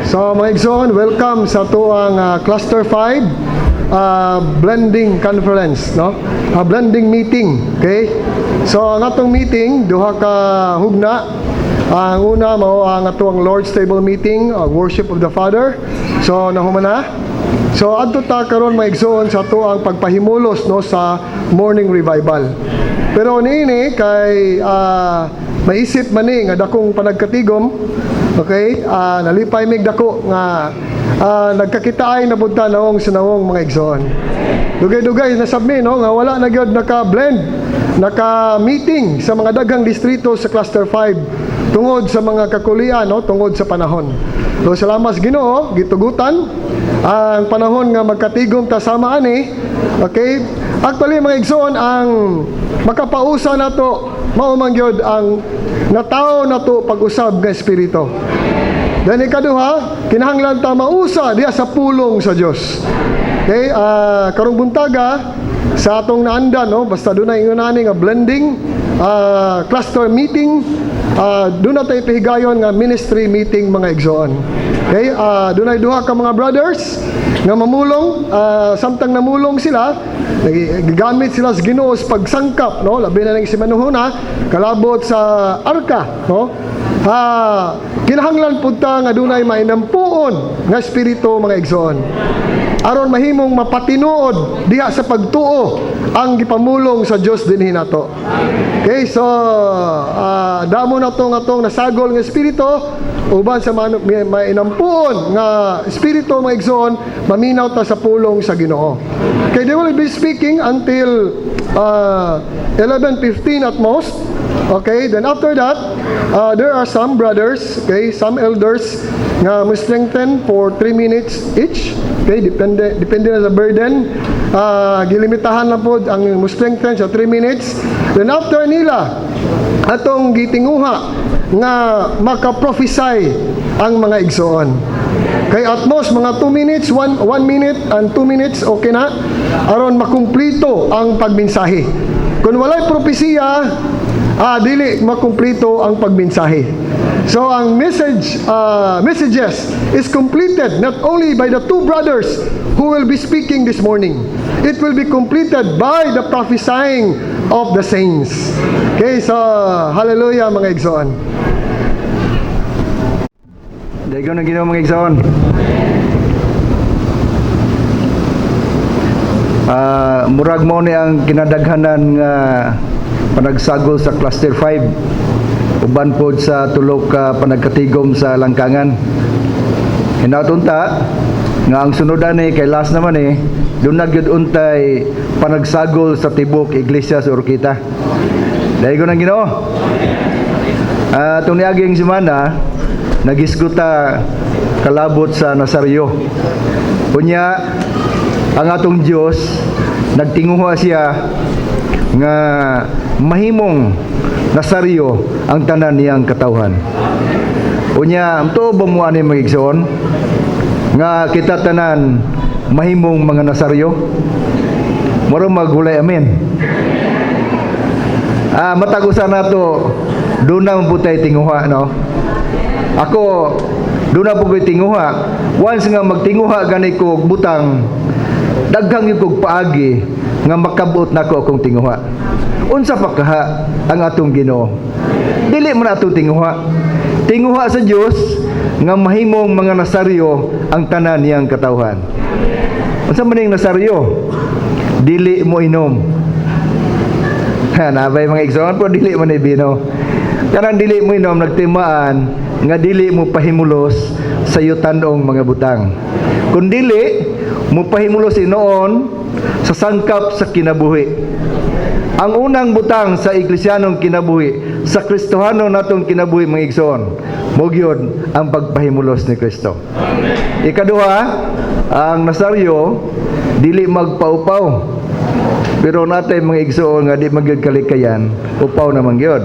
So mga igsoon, welcome sa tuang Cluster 5 blending conference, no? Blending meeting, okay? So ang atong meeting duha ka hugna. Ang una mao ang atong Lord's Table meeting, worship of the Father. So nahumana. So adto ta karon mga igsoon sa tuang pagpahimulos, no, sa morning revival. Pero niini kay maisip man ni nga dakong panagkatigom. Okay, nalipay mig dako nga nagkakitaay na budta naong sinawong mga igsoon. Dugay-dugay nasabmi, no, nga wala na gyud naka-blend, naka-meeting sa mga daghang distrito sa Cluster 5 tungod sa mga kakulian, no, tungod sa panahon. So salamat Ginoo, gitugutan ang panahon nga magkatigom ta sama ani. Okay? Actually mga igsoon, ang makapausa nato mao man gyud ang nataw nato pag-usab nga espiritu. Dan ikaduha, kinahanglan ta mausa diha sa pulong sa Dios. Okay, karong buntaga sa atong naandan, no, basta dunay ingon ani nga blending cluster meeting, doon na tayo pihigayon nga ministry meeting mga igsoon. Okay, dunay duha ka mga brothers nga mamulong, samtang namulong sila, gigamit sila sa Ginoo sa pagsangkap, no, labi na ning si Manuhuna kalabot sa arka, no. Kinahanglan pud ta nga dunay mainampuon nga espiritu mga igsoon, aron mahimong mapatinuod diha sa pagtuo ang gipamulong sa Dios dinhi nato. Okay, so damo na atong nasagol nga espiritu uban sa mainampuon nga espiritu mga igsoon, maminaw ta sa pulong sa Ginoo. Okay, they will be speaking until 11:15 at most. Okay, then after that, there are some brothers, okay, some elders nga mo strengthen for 3 minutes each. Okay, depende na sa burden. Gilimitahan lang po ang mo strengthen sa 3 minutes. Then after nila, atong gitinguha nga maka-prophesy ang mga igsoon. Kay at most mga 2 minutes, 1 minute and 2 minutes, okay na, aron makumplito ang pagmensahe. Kung walay propesiya, dili makumplito ang pagmensahe. So ang messages is completed not only by the 2 brothers who will be speaking this morning. It will be completed by the prophesying of the saints. Okay, so hallelujah mga igsoon. Dayon na Ginoo mga igsoon. Murag mo ni ang kinadaghanan nga panagsagol sa Cluster 5 uban pod sa tulok ka panagkatigom sa langkangan. Hinatunta nga ang sunodan ni kay last naman doon na gyud untay panagsagol sa tibok iglesia sa Orkita. Dayon ang Ginoo. Itong niaging semana nagisguta kalabot sa Nazario. Unya ang atong Dios nagtinguha siya nga mahimong Nazario ang tanan niyang katawhan. Unya amto ba mo ani mga igsoon nga kita tanan mahimong mga Nazario? Moro maghulay amen. Matagusan nato doon na putay tinguha, no? Ako doon na po ko'y tinguha. Once nga magtinguha gani ko butang, daghang yung kog paagi nga makabot na ko akong tinguha. Unsa pa kaha ang atong Ginoo? Dili man atong tinguha. Tinguha sa Dios nga mahimong mga Nazario ang tanan niyang katawhan. Unsa man ning Nazario? Dili mo inom. Nabay mga igsoon po, dili man ibino. Kanang dili mo inom, nagtimaan nga dili mo pahimulos sa yutanong mga butang. Kung dili mo pahimulos inoon sa sangkap sa kinabuhi. Ang unang butang sa iglesyanong kinabuhi, sa Kristohanon natong kinabuhi mga igsoon, mo gyud ang pagpahimulos ni Kristo. Ikaduha, ang Nazario dili magpaupaw. Pero natay mga igsoon nga di magyud kalikayan, upaw naman gyud.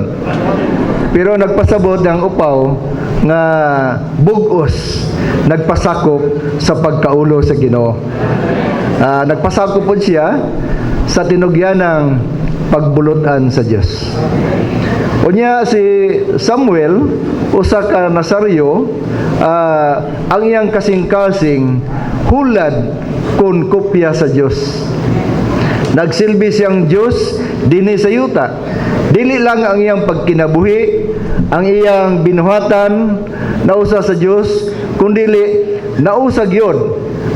Pero nagpasabot ang upaw nga bugos, nagpasakop sa pagkaulo sa Ginoo. Nagpasakop po siya sa tinugyanang pagbulutan sa Dios. Unya si Samuel usa ka Nasaryo, ang iyang kasing-kasing hulad kun kopya sa Dios. Nagsilbi siyang Dios dinhi sa yuta. Dili lang ang iyang pagkinabuhi, ang iyang binuhatan nausa sa Dios, kundili nausa gyud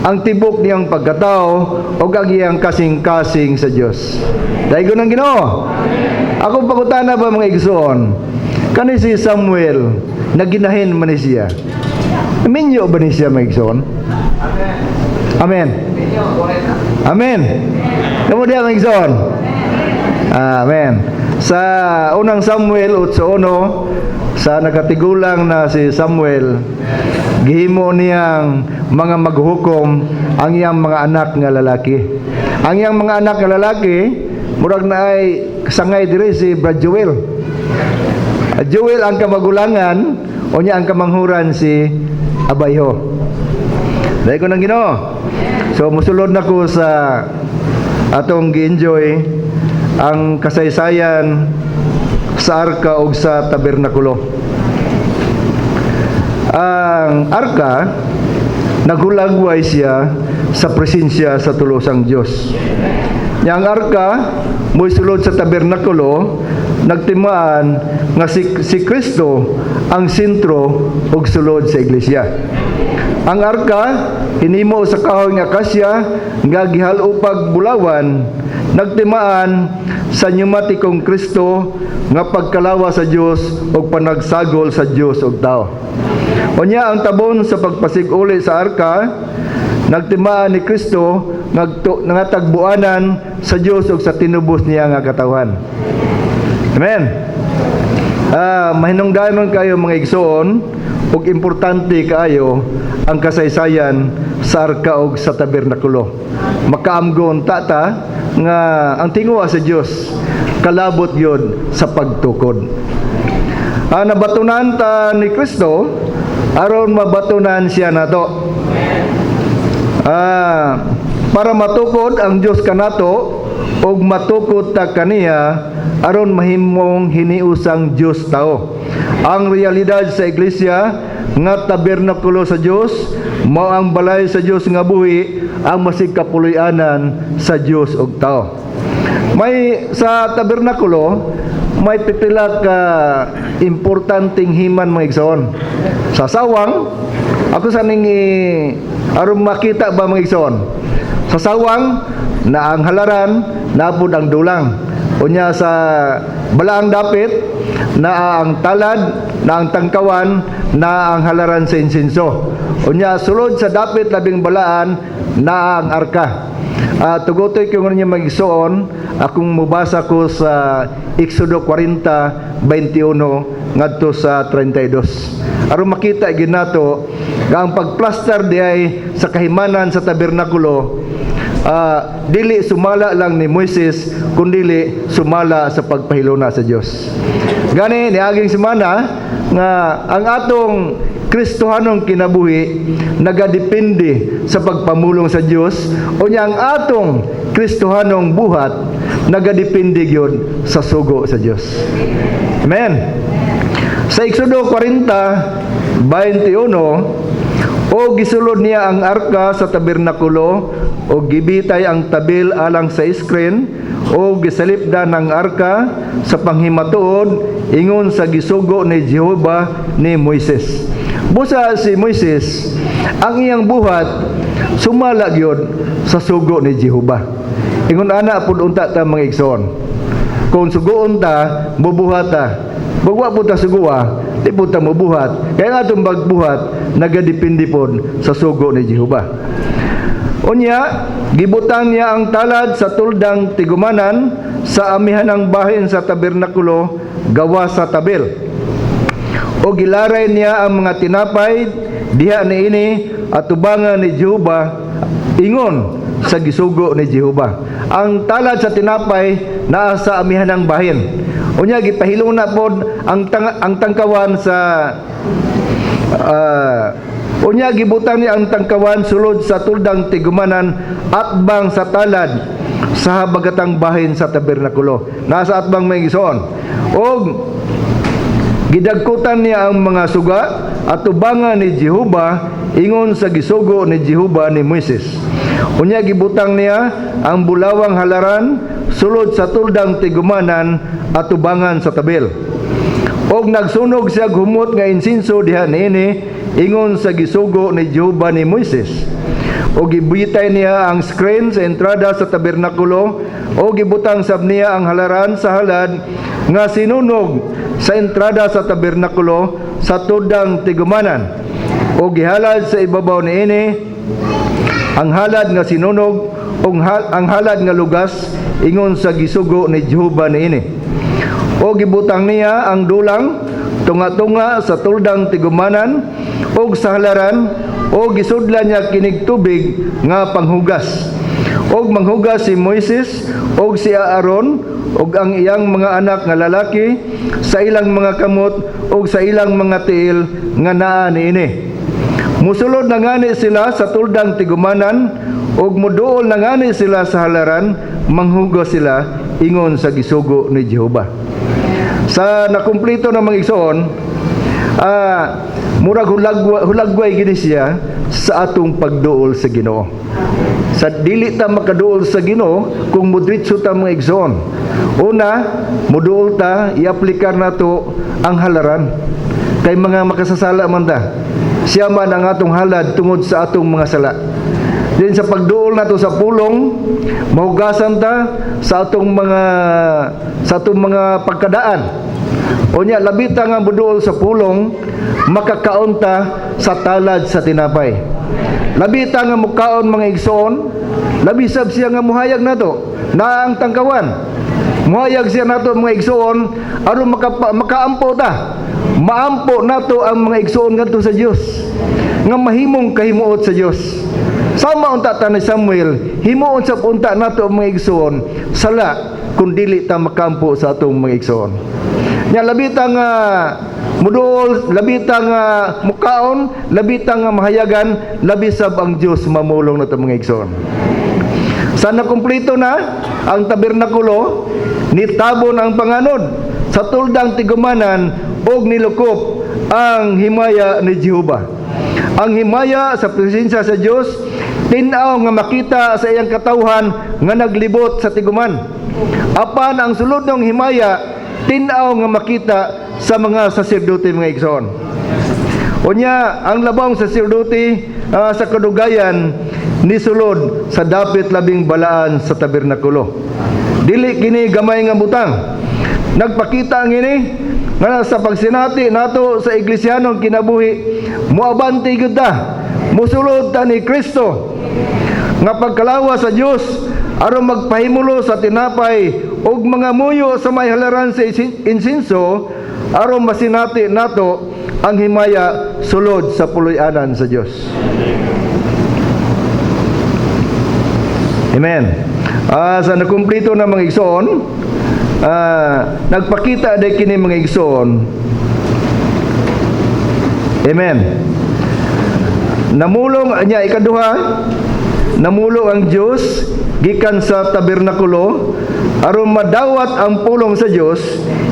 ang tibok niyang pagkatao o ang iyang kasing-kasing sa Dios. Daigon ang Ginoo. Ako pangutana ba mga igsoon? Kani si Samuel naginahin man ni siya. Minyo ba ni siya mga igsoon? Amen. Amen. Kemudian mga igsoon. Amen. Sa unang Samuel 8:1, sa nakatigulang na si Samuel, gihimo niyang mga maghukom ang iyang mga anak nga lalaki. Ang iyang mga anak nga lalaki, murag na ay sangay diri si Brad Joel. Joel ang kamagulangan, o niya ang kamanghuran si Abayho. Dahil ko nang Ginoo. So musulod na ko sa atong gi-enjoy ang kasaysayan sa arka o sa tabernakulo. Ang arka, naghulagway siya sa presensya sa tulusang Dios. Yang arka mo'y sulod sa tabernakulo, nagtimaan nga si Kristo ang sentro ug sulod sa iglesia. Ang arka hinimo sa kahoy nga akasya nga gihalupag bulawan, nagtimaan sa pneumatikong Kristo nga pagkalawa sa Dios ug panagsagol sa Dios ug tao. Unya ang tabon sa pagpasiguli sa arka, nagtimaan ni Kristo nga tagbuanan sa Dios ug sa tinubos niya nga katawan. Amen. Mahinungdanon kayo mga igsoon, ug importante kaayo ang kasaysayan sa arka ug sa tabernakulo. Makaamgon tata nga ang tingwa sa Dios kalabot yun sa pagtukod. Nabatunan ta ni Kristo aron mabatunan siya nato. Para matukod ang Dios kanato ug matukod ta kaniya aron mahimong hiniusang Dios tao. Ang realidad sa iglesia nga tabernakulo sa Dios mao ang balay sa Dios nga buhi, ang masigkapuloy-anan sa Dios ug tao. May sa tabernakulo may pipila ka importanteng himan mga igsoon. Sa sawang, ako sa ning aron makita ba mga igsoon. Sa sawang na ang halaran, napud ang dulang. Unya sa balaang dapit, na ang talad, na ang tangkawan, na ang halaran sa insenso. Unya sulod sa dapit labing balaan, na ang arka. Tugutoy ko nga niya mag-igsoon, akong mubasa ko sa Exodo 40:21 ngadto sa 32. Aron makita ginato nga ang pagplaster diay sa kahimanan sa tabernakulo, dili sumala lang ni Moises kundili sumala sa pagpahiluna sa Dios. Gani niaging semana nga ang atong Kristohanong kinabuhi nagadepende sa pagpamulong sa Dios, o ang atong Kristohanong buhat nagadepende gyud sa sugo sa Dios. Amen. Sa Exodo 40:21, o gisulod niya ang arka sa tabernakulo o gibitay ang tabil alang sa iskren o gisalipdan ang arka sa panghimatuod ingon sa gisugo ni Jehova ni Moises. Busa si Moises ang iyang buhat sumala gyud sa sugo ni Jehova. Ingon ana pud unta ta mga igsoon. Kung sugoon ta, bubuhat ta. Bagwa po ta suguha, di po ta mabuhat. Kaya nga itong bagbuhat, nagadipindi po sa sugo ni Jehova. Unya, gibutang niya ang talad sa tuldang tigumanan sa amihan ng bahin sa tabernakulo gawa sa tabil. O gilaray niya ang mga tinapay diha niini at tubangan ni Jehova ingon sa gisugo ni Jehova. Ang talad sa tinapay naa sa amihan ng bahin. Unya gipahilong na pod ang tangkawan sa unya gibutang niya ang tangkawan sulod sa tuldang tigumanan at bang sa talad sa habagatang bahin sa tabernakulo. Nasa atbang may igsoon. Og gidagkutan niya ang mga suga at tubangan ni Jehova ingon sa gisugo ni Jehova ni Moises. Unya gibutang niya ang bulawang halaran sulod sa tuldang tigumanan at tubangan sa tabel. Og nagsunog siya humot nga insinso diha niini ingon sa gisugo ni Jehova ni Moises. O gibitay niya ang screen sa entrada sa tabernakulo o gibutang sab niya ang halaran sa halad nga sinunog sa entrada sa tabernakulo sa tudang tigumanan o gihalad sa ibabaw niini ang halad nga sinunog o ang halad nga lugas ingon sa gisugo ni Jehova niini. O gibutang niya ang dulang tunga-tunga sa tuldang tigumanan o sa halaran o gisudlan niya kinig tubig nga panghugas. Og manghugas si Moises og si Aaron og ang iyang mga anak nga lalaki sa ilang mga kamot og sa ilang mga tiil nga naa niini. Musulod na ngani sila sa tuldang tigumanan og muduol na ngani sila sa halaran, manghugas sila ingon sa gisugo ni Jehova. Sa nakumplito ng mga igsoon, murag hulagway gini siya sa atong pagduol sa Ginoo. Sa dili ta makaduol sa Ginoo kung mudritso ta mga igsoon. Una, muduol ta i-aplikar nato ang halaran. Kay mga makasasala man ta. Siya man ang atong halad tungod sa atong mga sala. Din sa pagduol nato sa pulong, mahugasan ta sa atong mga pagkadaan. Unya labi ta nga muduol sa pulong, makakaon ta sa talad sa tinapay. Labi ta nga mukaon mga igsoon, labi sab siya nga muhayag nato na ang tangkawan. Muhayag siya nato mga igsoon aron makaampo ta. Maampo nato ang mga igsoon ngadto sa Dios. Nga mahimong kahimuot sa Dios. Sama unta ta ni Samuel, himuon sa unta nato ang mga igsoon sala kun dili ta makampo sa atong mga igsoon. Nya labi ta nga muduol, labi ta nga mukaon, labi ta nga mahayagan, labi sab ang Dios mamulong nato mga igsoon. Sa nakumpleto na ang tabernakulo, nitabon ang panganod sa tuldang tigumanan og nilukop ang himaya ni Jehova. Ang himaya sa presensya sa Dios tin-aw nga makita sa iyang katawhan nga naglibot sa tiguman. Apan ang sulod ng himaya tin-aw nga makita sa mga saserdote mga igsoon. Unya ang labang saserdote sa kadugayan ni sulod sa dapit labing balaan sa tabernakulo. Dili kini gamay nga butang. Nagpakita ang ini nga sa pagsinati nato sa iglesyanong kinabuhi, muabante gyud ta, musulod ta ni Kristo nga pagkalawa sa Dios aron magpahimulo sa tinapay ug mga muyo sa may halaran sa insinso aron masinati nato ang himaya sulod sa puloy-anan sa Dios. Amen. Sa nakumplito na mga igsoon, nagpakita day kini mga igsoon. Amen. Namulong nya ikaduha, namulong ang Dios gikan sa tabernakulo aron madawat ang pulong sa Dios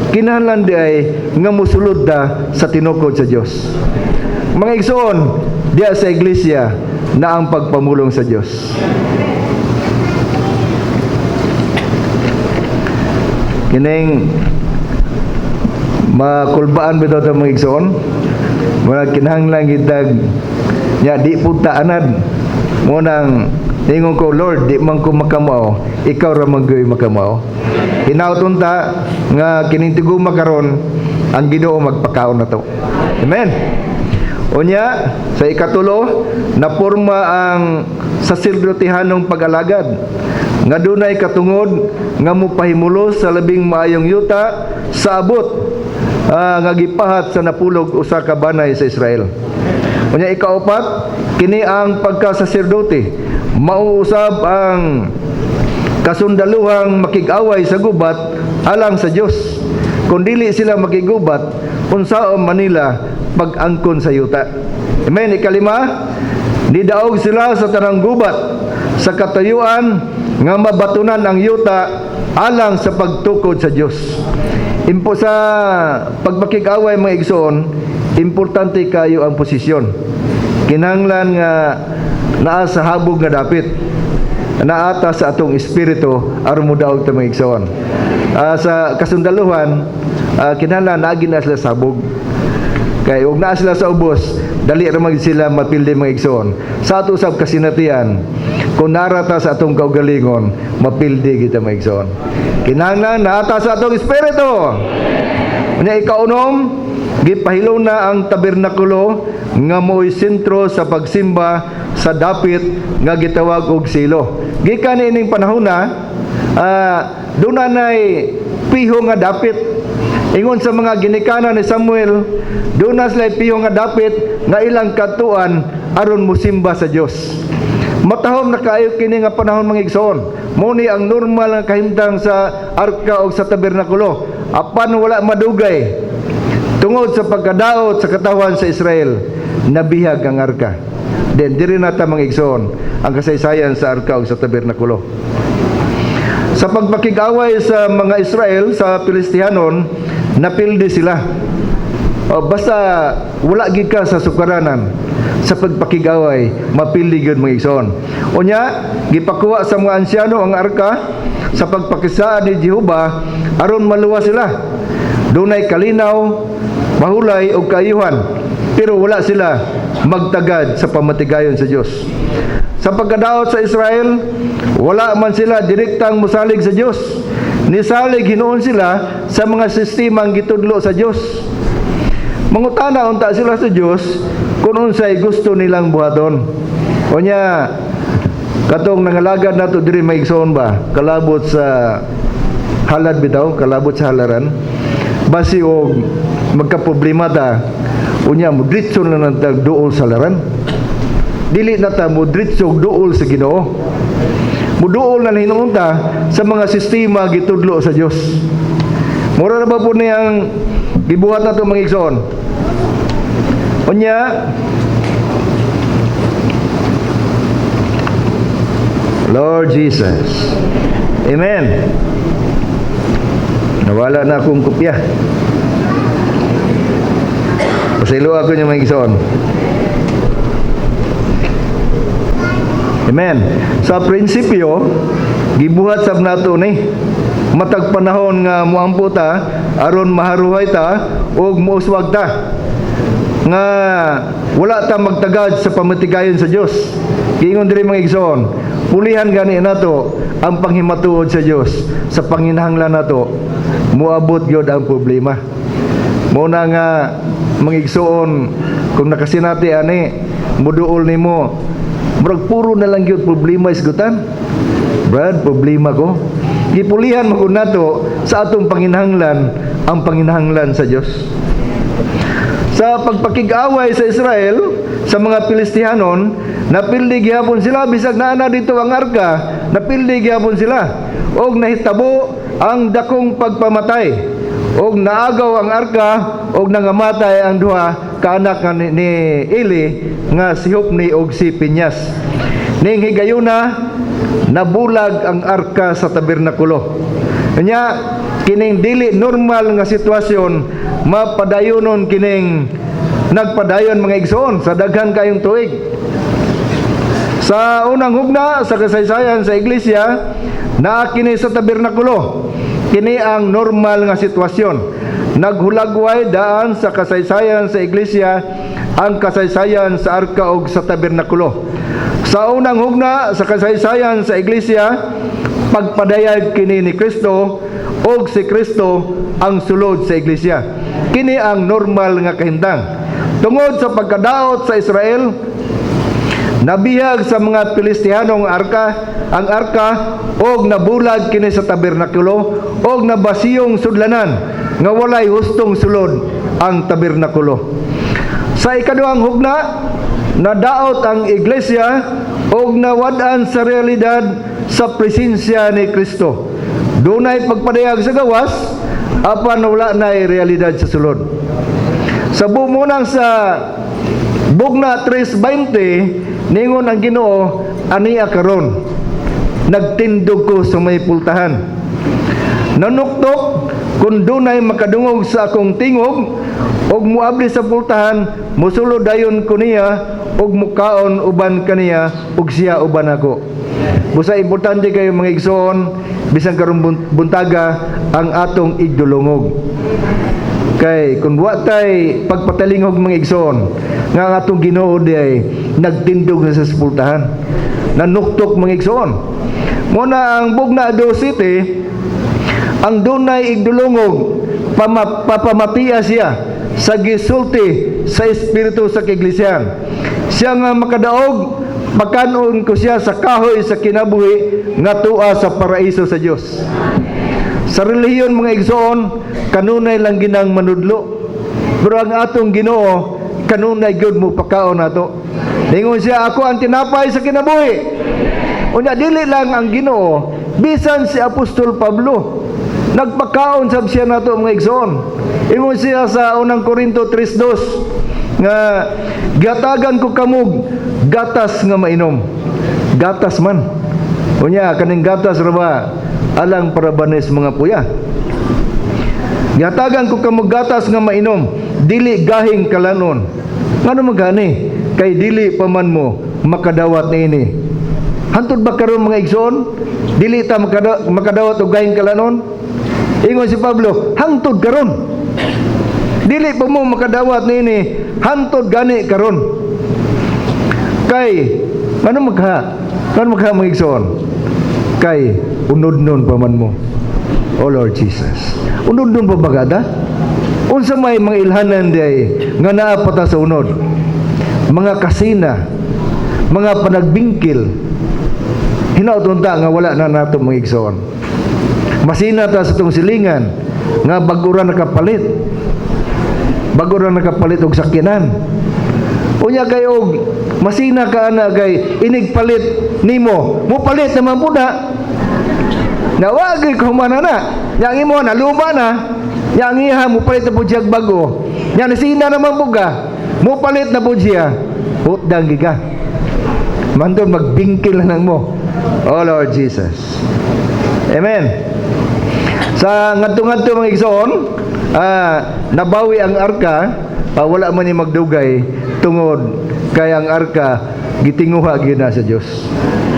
kinahanglan ay nga musulod ta sa tinukod sa Dios. Mga igsoon, diya sa iglesia na ang pagpamulong sa Dios. Kining makulbaan bitaw ta mga igsoon, mga kinahanglan gitag nya di punta anad mo nang ingon ko, Lord, di man ko makamao, ikaw ra man gyud makamao. Hinauton ta nga kining tiguma karon ang Ginoo magpakaon nato. Amen. Unya sa ikatulo, naporma ang saserdotehanong pag-alagad nga dunay katungod nga mopahimulos sa labing maayong yuta sa abot nga gipahat sa napulog usa ka banay sa Israel. Unya ikaupat, kini ang pagkasaserdote, mauusab ang kasundaluhang makig-away sa gubat alang sa Dios. Kung dili sila makigubat, unsaon Manila pag-angkon sa yuta. Amen. Ikalima, nidaog sila sa tanang gubat sa katayuan nga mabatunan ang yuta alang sa pagtukod sa Dios. Impo sa pagpakig-away mga igsoon, importante kayo ang posisyon. Kinahanglan nga naa sa habog nga dapit, naata sa atong espiritu aron mo daog ta mga igsoon. Sa kasundaluhan, kinahanglan naagi na sila sa habog. Kay ug naa sila sa ubos, dali ra man sila mapildi mga igsoon. Sa ato usab kasinatian, kung narata sa atong kaugalingon, mapildi kita mga igsoon. Kinahanglan naata sa atong espiritu. Unya ikaunom, gipahilo na ang tabernakulo nga mo'y sentro sa pagsimba sa dapit nga gitawag og silo. Gikan ining panahon na doon nay piho nga dapit. Ingon sa mga ginikanan ni Samuel, doon na sila piho nga dapit nga ilang katuan aron musimba sa Dios. Matahom na kaayo kini nga panahon mga igsoon. Muni ang normal nga kahimtang sa arka o sa tabernakulo. Apan wala madugay tungod sa pagkadaot sa katawan sa Israel, nabihag ang arka. Then diri nata mga igsoon ang kasaysayan sa arka o sa tabernakulo. Sa pagpakig-away sa mga Israel sa Pilistihanon, napildi sila. Basta wala gid ka sa sukaranan sa pagpakig-away, mapildi gyud mga igsoon. Unya, gipakuha sa mga ansyano ang arka sa pagpakisaan ni Jehova aron maluwas sila. Dunay kalinaw, mahulay o kaayuhan, pero wala sila magtagad sa pamatigayon sa Dios. Sa pagkadaot sa Israel, wala man sila direktang musalig sa Dios. Nisalig hinuon sila sa mga sistemang gitudlo sa Dios. Mangutana unta sila sa Dios kung unsay gusto nilang buhaton. Unya, katong nangalagad nato diri may igsoon ba, kalabot sa halad bitaw, kalabot sa halaran, basi og magkaproblema ta, unya mo diretso na nang duol sa halaran. Dili na ta mo diretso duol sa Ginoo. Muduol na hinuon ta sa mga sistema gitudlo sa Dios. Mura na ba po niyang gibuhat nato mga igsoon? Unya, Lord Jesus. Amen. Nawala na akong kopya. Pasilo ako niya mga igsoon. Amen. Sa prinsipyo, gibuhat sab nato ni matag panahon nga moampo ta aron maharuhay ta ug mouswag ta nga wala ta magtagad sa pamatigayon sa Dios. Giingon diri mga igsoon, pulihan gani nato ang panghimatuod sa Dios. Sa panginahanglan nato moabot gyud ang problema. Muna nga mga igsoon, kung nakasinati ani muduol nimo, murag puro na lang gyud problema isgutan. Brad, problema ko. Gipulihan mo kun nato sa atong panginahanglan ang panginahanglan sa Dios. Sa pagpakig-away sa Israel sa mga Pilistihanon, napildi gihapon sila bisag naa dito ang arka, napildi gihapon sila og nahitabo ang dakong pagpamatay og naagaw ang arka og nangamatay ang duha ka anak ni Eli nga si Hopni og si Pinyas. Ning higayuna nabulag ang arka sa tabernakulo. Kanya kining dili normal nga sitwasyon mapadayonon kining nagpadayon mga igsoon sa daghan kayong tuig. Sa unang hugna sa kasaysayan sa iglesia, naa kini sa tabernakulo. Kini ang normal nga sitwasyon. Naghulagway daan sa kasaysayan sa iglesia ang kasaysayan sa arka ug sa tabernakulo. Sa unang hugna sa kasaysayan sa iglesia, pagpadayag kini ni Kristo ug si Kristo ang sulod sa iglesia. Kini ang normal nga kahimtang. Tungod sa pagkadaot sa Israel, nabihag sa mga Pilistihanong ang arka og nabulag kini sa tabernakulo og nabasiyong sudlanan nga walay hustong sulod ang tabernakulo. Sa ikaduhang hugna, nadaot ang iglesia og nawad-an sa realidad sa presensya ni Kristo. Dunay pagpadayag sa gawas apan wala na realidad sa sulod. Sa bumunang sa Bugna 3:20 ningon ang Ginoo ania karon nagtindog ko sa may pultahan. Nanuktok kung dunay makadungog sa akong tingog, og muabli sa pultahan, musulod dayon ko niya, og mukaon uban kaniya, og siya uban ako. Busa importante kayo mga igsoon, bisan karon buntaga ang atong igdulungog. Kay kung wa tay pagpatalingog mga igsoon, nga ang atong Ginoo ay nagtindog na sa pultahan. Nanuktok mga igsoon. Muna ang Bugna 2:7, ang dunay igdulungog papamatiya siya sa gisulti sa espiritu sa kaiglesia. Siya nga makadaog, makanon ko siya sa kahoy sa kinabuhi nga tua sa paraiso sa Dios. Sa relihiyon mga igsoon, kanunay lang ginang manudlo. Pero ang atong Ginoo, kanunay gyud mo pakaon nato. Ningon siya, ako ang tinapay sa kinabuhi. Unya dili lang ang Ginoo, bisan si Apostol Pablo nagpakaon sab siya nato mga igsoon. Ingon siya sa unang Korinto 3:2 nga gatagan ko kamog gatas nga mainom. Gatas man. Unya kaning gatas ra ba alang para banes mga puya. Gatagan ko kamog gatas nga mainom, dili gahing kalanon. Ngano magani? Kay dili pa man mo makadawat niini. Hantod ba karon mga igsoon? Dili ta makadawat og gahing kalanon? Ingon si Pablo, hangtod karon. Dili pa mo makadawat niini, hantod gani karon. Kay ano magha mga igsoon? Kay unod-non pa man mo. O Lord Jesus. Unod-non pa bagada? Unsa may mga ilhanan di nga naa pa ta sa unod? Mga kasina, mga panagbingkil. Hinaut unta nga wala na nato mga igsoon. Masina ta sa itong silingan nga bagura nakapalit og sakyanan. Unya kay og masina ka ana kay inig palit nimo mo palit naman puna nawagi ko manana yang imo na luma na yang iha mo palit na po siya bago yang nasina naman po ka mo palit na po siya utdang giga mandon magbingkil na mo. Oh Lord Jesus, amen. Sa ngadto-ngadto mga igsoon, nabawi ang arka, wala man ni magdugay tungod kay ang arka gitinguha gyud na sa Dios.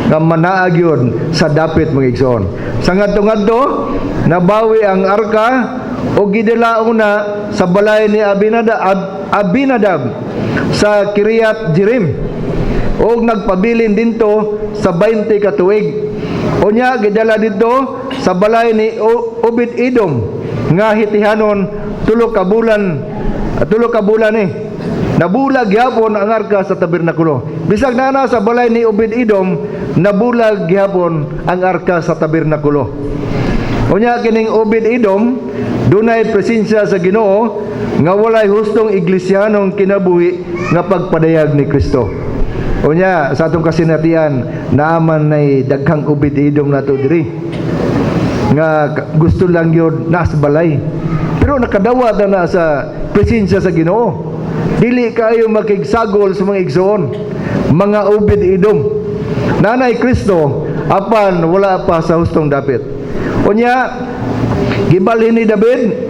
Nga manaag yun sa dapit mga igsoon. Sa ngadto-ngadto, nabawi ang arka o gidilaong na sa balay ni Abinadab sa Kiriat Jearim. O nagpabilin dinto sa 20 ka tuig. Unya gidala dito sa balay ni Obed-Edom nga hitihanon tulo ka bulan nabulag gyapon ang arka sa tabernakulo. Bisag na sa balay ni Obed-Edom nabulag gyapon ang arka sa tabernakulo. Unya kining Obed-Edom dunay presensya sa Ginoo nga walay hustong iglesyanong kinabuhi nga pagpadayag ni Kristo. Unya sa atong kasinatian naaman nay daghang Obed-Edom nato diri nga gusto lang yun nasa balay pero nakadawat na sa presensya sa Ginoo. Dili kayo makigsagol sa mga igsoon, mga Obed-Edom. Nanay Kristo apan wala pa sa hustong dapit. Unya gibalhin ni David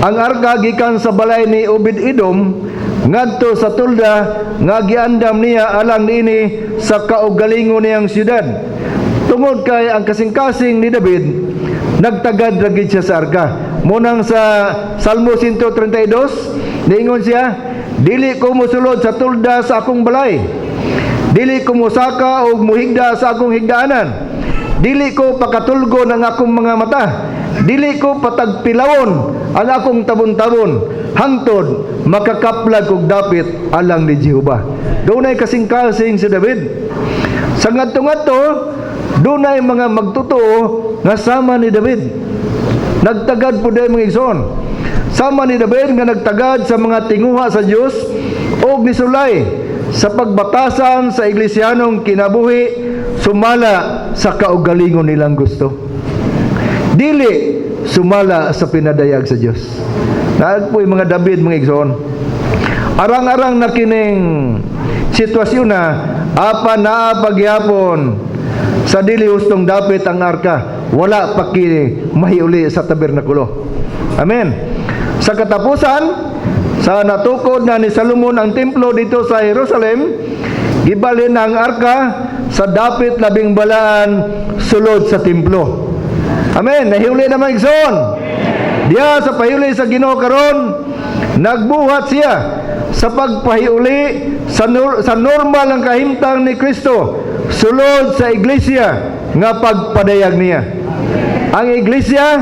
ang arka gikan sa balay ni Obed-Edom ngadto sa tulda nga giandam niya alang niini sa kaugalingon niyang syudad. Tungod kay ang kasing-kasing ni David nagtagad ragid siya sa arka. Munang sa Salmo 132 niingon siya, dili ko mosulod sa tulda sa akong balay, dili ko mosaka o muhigda sa akong higdaanan, dili ko pakatulgo ng akong mga mata, dili ko patagpilawon ang akong tabon-tabon hangtod makakaplag kog dapit alang ni Jehova. Dunay kasing-kasing si David. Sa ngadto-ngadto dunay mga magtotoo nga sama ni David. Nagtagad po dahil mga igsoon. Sama ni David nga nagtagad sa mga tinguha sa Dios o nisulay sa pagbatasan sa iglesyanong kinabuhi sumala sa kaugalingon nilang gusto. Dili sumala sa pinadayag sa Dios. Naagpoy mga David mga igsoon. Arang-arang na kining sitwasyon na apa naa pagyapon Sa dili hustong dapit ang arka, wala pa kini mahiuli sa tabernakulo. Amen. Sa katapusan, sa natukod na ni Salomon ang templo dito sa Jerusalem, gibalhin ang arka sa dapit labing balaan sulod sa templo. Amen. Nahiuli na mga igsoon. Diya sa pahiuli sa Ginoo karon, nagbuhat siya sa pagpahiuli sa normal ang kahimtang ni Kristo sulod sa iglesia nga pagpadayag niya. Ang iglesia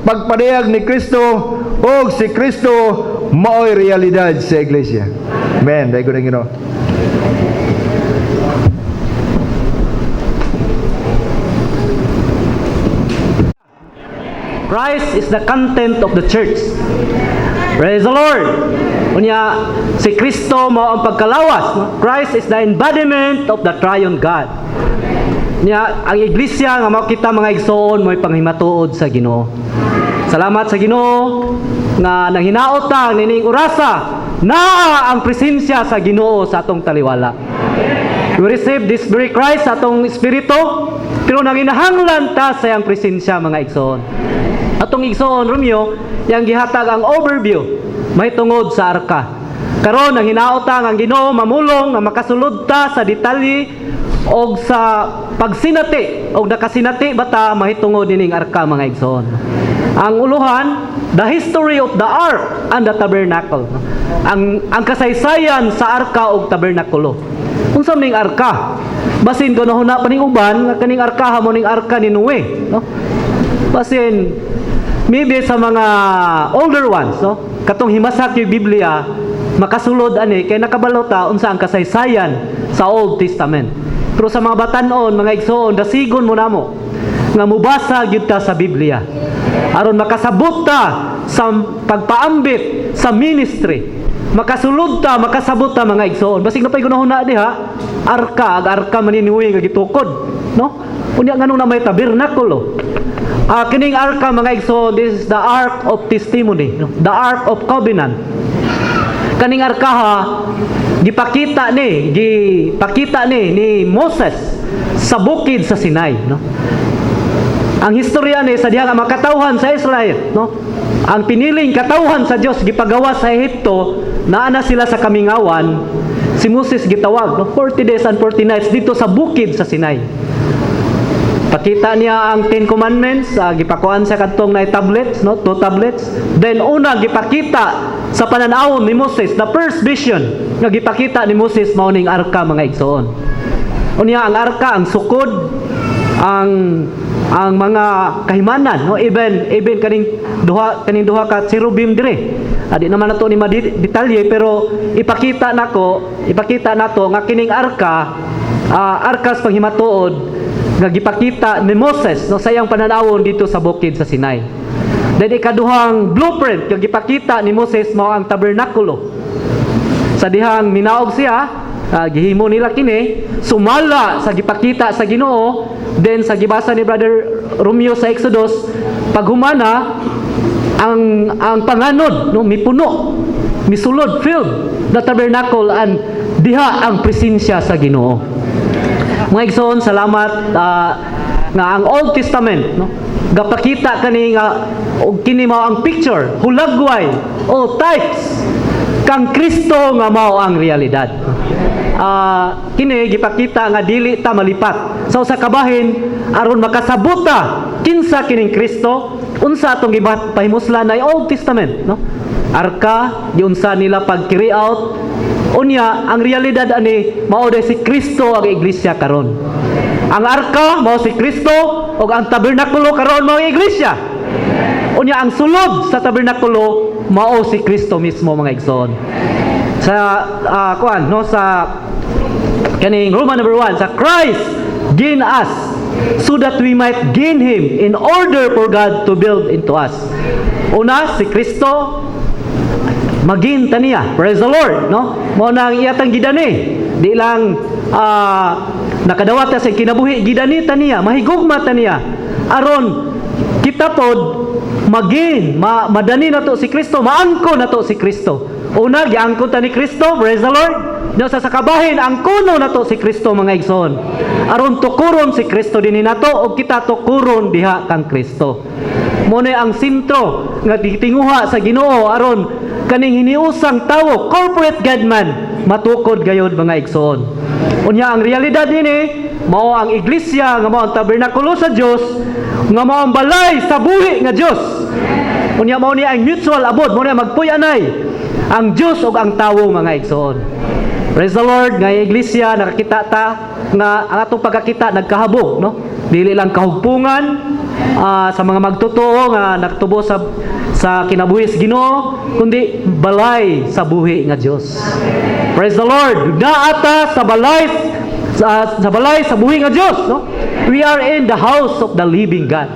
pagpadayag ni Kristo o si Kristo mao'y realidad sa iglesia. Amen. Dahil ko na Ginoo. Christ is the content of the church. Praise the Lord. Unya, si Kristo mao ang pagkalawas. No? Christ is the embodiment of the triune God. Unya, ang iglesia nga mao kita mga igsoon mo'y panghimatuod sa Ginoo. Salamat sa Ginoo nga nanghinaot ta nining orasa naa ang presensya sa Ginoo sa atong taliwala. We receive this very Christ sa atong espiritu, pero nanginahanglan ta sa iyang presensya mga igsoon. Atong igsoon Romeo, yang gihatag ang overview mahitungod sa arka. Karon ang hinaotang ang Ginoo mamulong nga makasulod ta sa detalye og sa pagsinati og nakasinati bata mahitungod nining arka mga igsoon. Ang uluhan, the history of the ark and the tabernacle. Ang kasaysayan sa arka ug tabernakulo. Unsa ning arka? Basin ko na paning uban nga kaning arka mo ning arka ni Noe, no? Basin maybe sa mga older ones, no? Katong himasak yung Biblia, makasulod ani kay nakabalota unsa ang kasaysayan sa Old Testament. Pero sa mga batan-on, mga igsoon, dasigon mo namo nga mubasa gyud ta sa Biblia. Aron makasabot ta sa pagpaambit sa ministry. Makasulod ta, makasabot ta mga igsoon. Basig na pay gunahuna diha, arka maniniwi nga gitukod, no? Unya nganong na may tabernakulo. Kining arka mga igsoon, this is the ark of testimony, no? The ark of covenant. Kaning arka ha, gipakita ni Moses sa bukid sa Sinai, no? Ang historya ni sa diha nga makatawhan sa Israel, no? Ang piniling katawhan sa Dios gipagawa sa Ehipto, naana sila sa kamingawan, si Moses gitawag, no? 40 days and 40 nights dito sa bukid sa Sinai. Pakita niya ang 10 commandments, gipakuan sa kadtong na tablets, no? 2 tablets. Then una gipakita sa pananawon ni Moses, the first vision nga gipakita ni Moses mao ning arka mga igsoon. Unya ang arka, ang sukod, ang mga kahimanan, no? Even kaning duha ka cherubim dire. Adi naman nato ni detalye, pero ipakita nato nga kining arka, arkas panghimatuod nga gipakita ni Moses, no, sa iyang pananawon dito sa bukid sa Sinai. Then ikaduhang blueprint nga gipakita ni Moses mao ang tabernakulo. Sa dihang minaog siya, gihimo nila kini sumala sa gipakita sa Ginoo. Then sa gibasa ni Brother Romeo sa Exodus, paghumana ang panganod, no, mipuno, misulod, filled the tabernacle, and diha ang presensya sa Ginoo. Mga igsoon, salamat nga ang Old Testament, no, gapakita kani nga og kini mao ang picture, hulagway o types kang Kristo nga mao ang realidad. Kini gipakita nga dili ta malipat sa usa ka bahin aron makasabot ta kinsa kining Kristo, unsa atong gipahimuslan na Old Testament, no? Arka giunsa nila pag-carry out. Unya ang realidad ani mao si Kristo ang iglesia karon. Ang arka mao si Kristo ug ang tabernakulo karon mao ang iglesia. Unya ang sulod sa tabernakulo mao si Kristo mismo mga igsoon. Sa sa kaning Roman number 1, sa Christ gain us so that we might gain Him in order for God to build into us. Una, si Kristo magin taniya. Praise the Lord, no? Mao nang iyatang gidani. Di lang nakadawat sa kinabuhi, gidani taniya, mahigugma taniya. Aron kita pod magin madani nato si Kristo, maangko nato si Kristo. Una, giangkon ta ni Kristo, praise the Lord. nya sa kabahin ang kuno nato si Kristo mga igsoon. Aron tukuron si Kristo dinhi nato o kita tukuron diha kang Kristo. Mo ni ang sentro nga gitinguha sa Ginoo aron kaning hiniusang tawo, corporate godman, matukod gayud mga igsoon. Unya ang realidad dinhi mao ang iglesia nga mao ang tabernakulo sa Dios, nga mao ang balay sa buhi nga Dios. Unya mao ni ang mutual abod, mao ni magpuy-anay ang Dios ug ang tawo mga igsoon. Praise the Lord, nga iglesia nakakita ta nga ang atong pagkakita nagkahabog, no? Dili lang kahugpungan sa mga magtotoo nga nagtubo sa kinabuhi sa Ginoo, kundi balay sa buhi nga Dios. Praise the Lord. Naata sa balay sa buhi nga Dios, no? We are in the house of the living God.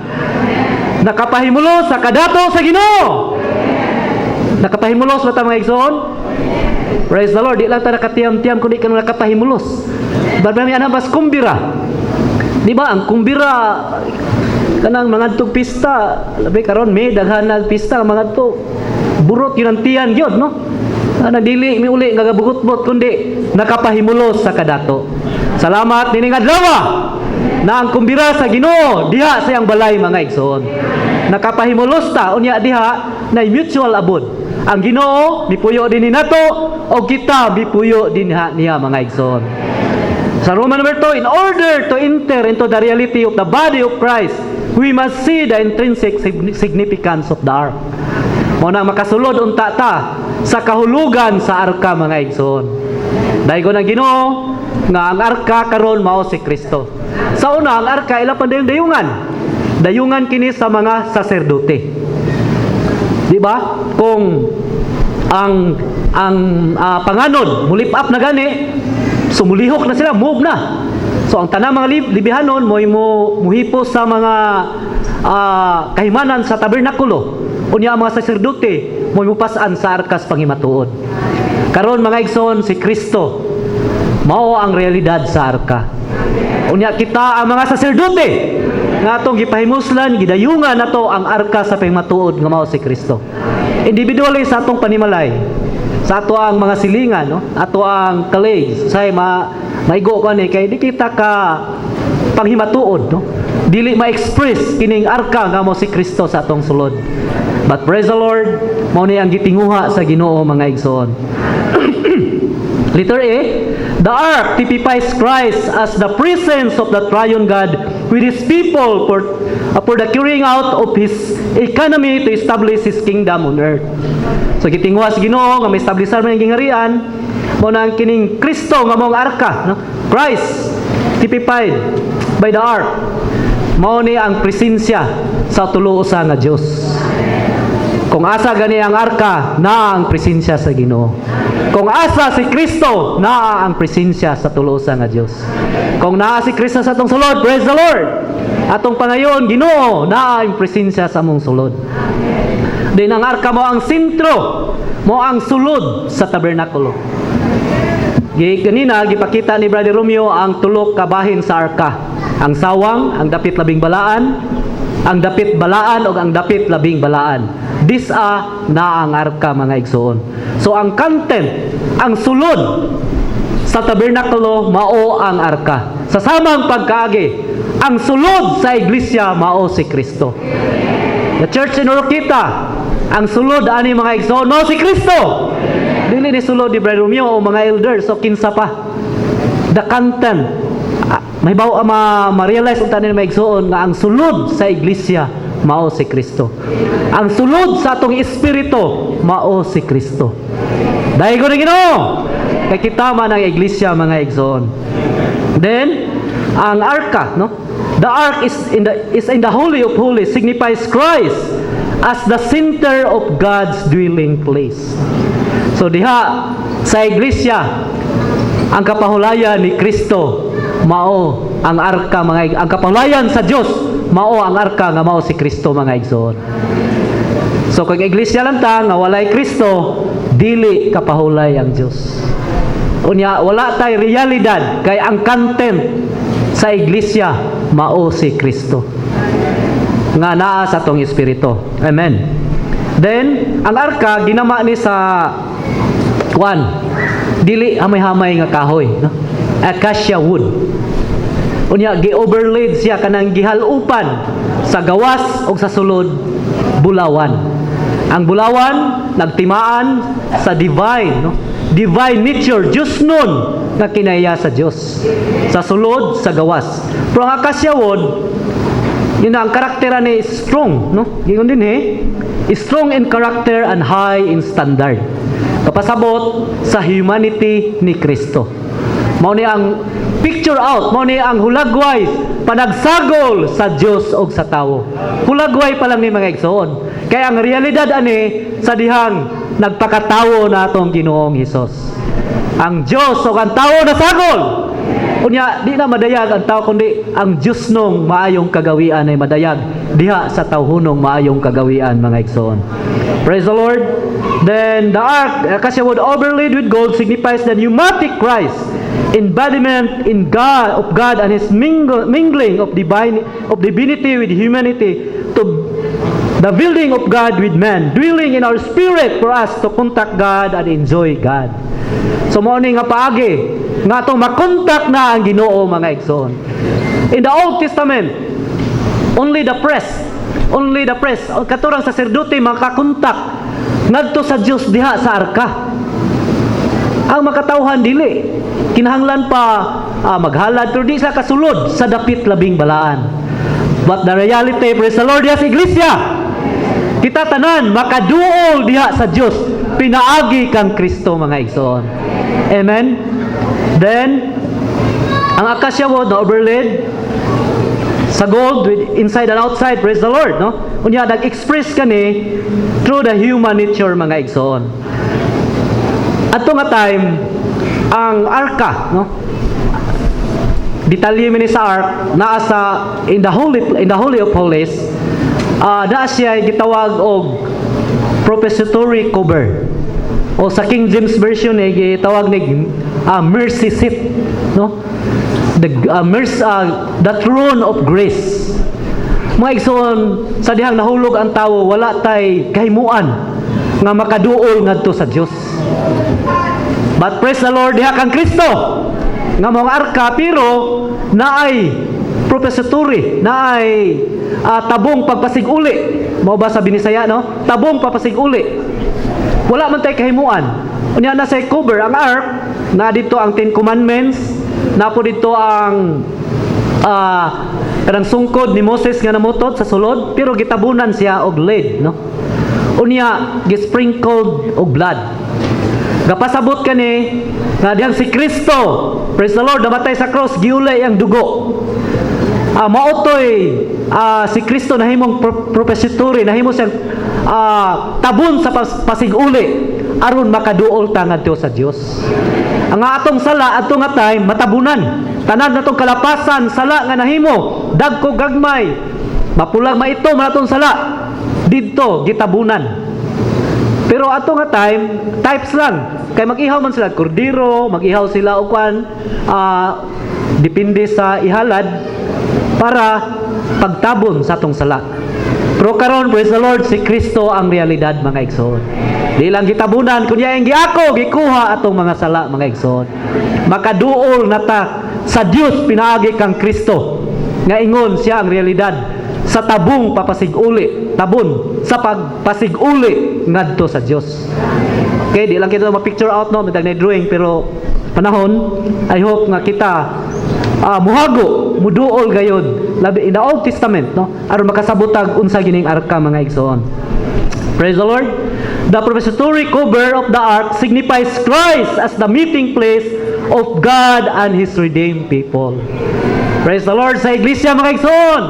Nakapahimulos sa kadato sa Ginoo. Nakapahimulos ba ta mga igsoon? Praise the Lord. Di lang ta nakatiyam-tiyam kundi ka nakapahimulos. Barbami ana bas kumbira. Di ba ang kumbira kanang mga tug pista, labi karon may daghan nag pista mga to. Burot yun ang tiyan gyud, no? Nagdili mi uli nga gabugot-bot kundi nakapahimulos sa kadato. Salamat nining adlaw na ang kumbira sa Ginoo diha sa iyang balay mga igsoon. Nakapahimulos ta unya diha na mutual abod. Ang Ginoo mipuyo din nato o kita mipuyo din niya mga igsoon. Sa Roman number 2, in order to enter into the reality of the body of Christ, we must see the intrinsic significance of the ark. Mao nang makasulod unta ta sa kahulugan sa arka mga igsoon. Daygon ang Ginoo nga ang arka karon mao si Kristo. Sa una ang arka ila pa dayungan. Dayungan kini sa mga saserdote. Di ba? Kung ang panganod mulip up na gani, sumulihok na sila, move na. So ang tanang mga libihanon muhipo sa mga kahimanan sa tabernakulo. Unya ang mga saserdote muhimupasan sa arkas pangimatuod. Karon mga igsoon si Kristo mao ang realidad sa arka. Unya kita ang mga saserdote nga atong gipahimuslan, gidayungan nato ang arka sa pangimatuod nga mao si Kristo. Individually sa atong panimalay, sa ato ang mga silingan, no? Ato ang kalay, say maigo ko ni kay di kita ka panghimatuod, no? Dili ma-express kining arka nga mo si Kristo sa atong sulod. But praise the Lord, mao ni ang gitinguha sa Ginoo mga igsoon. Letter A, the ark typifies Christ as the presence of the triune God with His people for the carrying out of His economy to establish His kingdom on earth. So gitinguha sa Ginoo nga may establishan man ang gingharian, mao nang kining Kristo nga mao ang arka, no? Christ typified by the ark. Mao ni ang presensya sa tulo usa nga Dios. Kung asa gani ang arka, naa ang presensya sa Ginoo. Kung asa si Kristo, naa ang presensya sa tulo usa nga Dios. Kung naa si Kristo sa atong sulod, praise the Lord. Atong pangayon Ginoo, naa ang presensya sa among sulod. Din ang arka mo ang sentro, mo ang sulod sa tabernakulo. Kanina gipakita ni Brother Romeo ang tulok kabahin sa arka. Ang sawang, ang dapit labing balaan, ang dapit balaan o ang dapit labing balaan. This na ang arka mga igsoon. So ang content, ang sulod sa tabernakulo mao ang arka. Sa samang pagkaagi, ang sulod sa iglesia mao si Kristo. The church in Orokita, ang sulod ani mga igsoon mao si Kristo. Dili ni sulod ni Brother Romeo o mga elders o kinsa pa. The content, may bawo ma-realize unta ni mga igsoon nga ang sulod sa iglesia mao si Kristo. Ang sulod sa atong espiritu mao si Kristo. Dahil ko rin Ginoo, kay kita man ang iglesia mga igsoon. Then ang arka, no? The ark is in the holy of holies, signifies Christ as the center of God's dwelling place. So diha sa iglesia ang kapahulayan ni Kristo mao ang arka mga ang kapahulayan sa Dios mao ang arka nga mao si Kristo mga igsoon. So kung iglesia lang ta nga walay Kristo, dili kapahulay ang Dios. Unya wala tay realidad kay ang content sa iglesia mao si Kristo nga naa sa atong espiritu. Amen. Then ang arka ginama ni sa dili hamay-hamay nga kahoy, no? Acacia wood. Unya gi-overlaid siya kanang gihalupan sa gawas o sa sulod bulawan. Ang bulawan nagtimaan sa divine, no? Divine nature, Diyos nun na kinaya sa Diyos. Sa sulod, sa gawas. Pero ang acacia wood, yun na, ang karaktera ni strong, no? Yun din strong in character and high in standard. Kapasabot sa humanity ni Kristo. Mao ni ang picture out, mao ni ang hulagway panagsagol sa Dios o sa tawo. Hulagway pa lang ni mga igsoon. Kaya ang realidad ani sa dihang nagpakatawo na atong Ginoong Hesus. Ang Dios o ang tawo na sagol. Unya di na madayag ang tao kundi ang Dios nung maayong kagawian ay madayag diha sa tawhunong maayong kagawian mga igsoon. Praise the Lord. Then the ark, acacia wood overlaid with gold, signifies the pneumatic Christ, embodiment in God of God and His mingling of divinity with humanity to the building of God with man, dwelling in our spirit for us to contact God and enjoy God. So mao ni nga paagi nga atong makontak na ang Ginoo mga igsoon. In the Old Testament, only the priest, katurang saserdote makakontak ngadto sa Dios diha sa arka. Ang makatawhan dili kinahanglan pa maghalad pero di sa kasulod sa dapit labing balaan. But the reality, praise the Lord, yes, Iglesia, kita tanan makaduol diha sa Dios pinaagi kang Kristo mga igsoon. Amen. Then ang acacia wood na overlaid sa gold with inside and outside, praise the Lord, no? Unya nag-express kani through the human nature mga igsoon. Ato nga time ang arka, no? Detalye mi ni sa ark naa sa in the holy of holies. Naa siya gitawag og propitiatory cover. O sa King James version ay gitawag ni mercy seat, no? The throne of grace. Mga igsoon, sa dihang nahulog ang tawo, wala tay kahimuan nga makaduol ngadto sa Dios. But praise the Lord, diha kang Kristo nga mga arka, pero naay propitiatory, naay tabong pagpasig-uli. Mao ba sa Binisaya, no? Tabong pagpasig-uli. Wala man tay kahimuan. Unya na sa cover ang ark, na dito ang 10 commandments, na po dito ang kanang sungkod ni Moses nga namutot sa sulod, pero gitabunan siya og lead, no? Unya gisprinkled og blood. Gapasabot kani nga diyang si Kristo, praise the Lord, namatay sa cross, giulay ang dugo. Maotoy si Kristo nahimong propitiatory, nahimo siyang tabon sa pasig-uli aron makaduol ta ngadto sa Dios. Ang atong sala atong nga time matabunan. Tanan natong kalapasan sala nga nahimo, dagko gagmay, mapulang maito man atong sala. Didto gitabunan. Pero ato nga time, types lang. Kay mag-ihaw man sila kordero, mag-ihaw sila og kwan, depende sa ihalad para pagtabon sa atong sala. Pero karon, praise the Lord, si Kristo ang realidad mga igsoon. Di lang gitabunan, kunya ang giako, gikuha atong mga sala mga igsoon. Makaduol na ta sa Dios pinaagi kang Kristo. Nga ingon siya ang realidad sa tabong papasig-uli, tabon sa pagpasig-uli ngadto sa Dios. Okay, di lang kita ma-picture out no, mitag na drawing, pero panahon, I hope nga kita muhago, muduol gayod labi in the Old Testament, no, aron makasabutag unsa gining arka mga igsoon. Praise the Lord. The propitiatory cover of the ark signifies Christ as the meeting place of God and His redeemed people. Praise the Lord sa iglesia mga igsoon.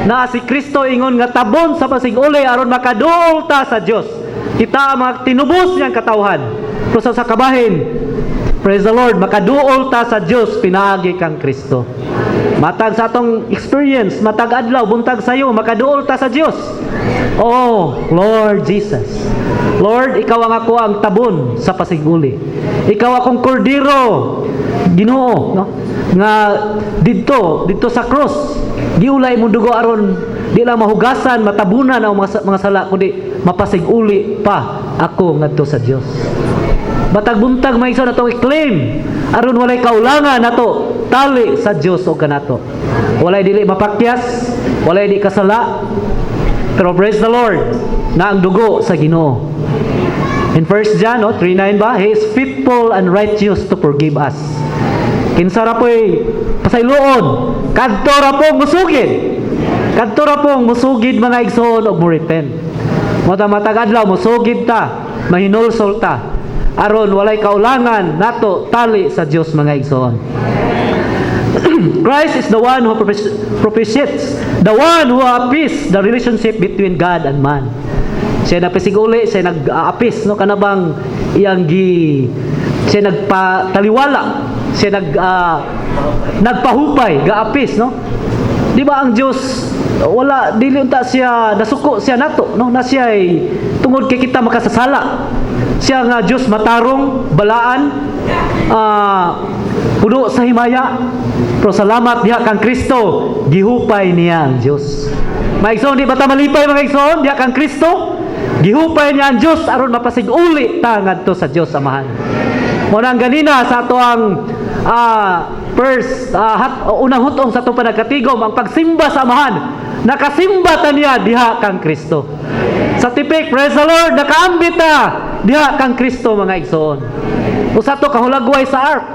Na si Kristo ingon nga tabon sa pasig-uli aron makaduol ta sa Dios. Kita mga tinubos niyang katawhan. Pero sa kabahin, praise the Lord, makaduol ta sa Dios pinaagi kang Kristo. Matag sa atong experience, matag adlaw buntag sayo, makaduol ta sa Dios. Oh, Lord Jesus. Lord, ikaw ang ako ang tabon sa pasig-uli. Ikaw akong kordero, Ginoo, no? Nga dito sa cross, giulay mo dugo aron di lang mahugasan, matabunan ang mga sala, kundi mapasig-uli pa ako ngadto sa Dios. Matag buntag mga igsoon nato i-claim aron walay kaulangan nato tali sa Dios o kanato. Walay dili mapakyas, walay di kasala. Pero praise the Lord na ang dugo sa Ginoo. In 1 John 3:9 ba, He is faithful and righteous to forgive us. Kinsa ra po'y pasayloon, kadto ra pong musugid. Kadto ra pong musugid mga igsoon og mo-repent. Matag adlaw musugid ta, mahinulsol ta aron walay kaulangan nato tali sa Dios mga igsoon. Christ is the one who propitiates, the one who appease the relationship between God and man. Siya napisiguli, siya nag-aapis no kanabang iyang siya nagpataliwala, siya nagpahupay, gaapis no. Di ba ang Dios wala dili unta siya nasuko siya nato no na siya ay tungod kay kita makasasala. Siya nga Dios matarong, balaan, puno sa himaya. Pero salamat diha kang Kristo, gihupay niya ang Dios. Mga igsoon, di ba ta malipay mga igsoon? Diha kang Kristo, gihupay niya ang Dios aron mapasiguli ta ngadto sa Dios Amahan. Mo nang ganina sa ato ang unang hutong sa ato panagkatigom ang pagsimba sa Amahan. Nakasimba ta niya diha kang Kristo. Sa tipik, praise the Lord, nakaambit ta diha kang Kristo mga igsoon. Usa to kahulagway sa ark,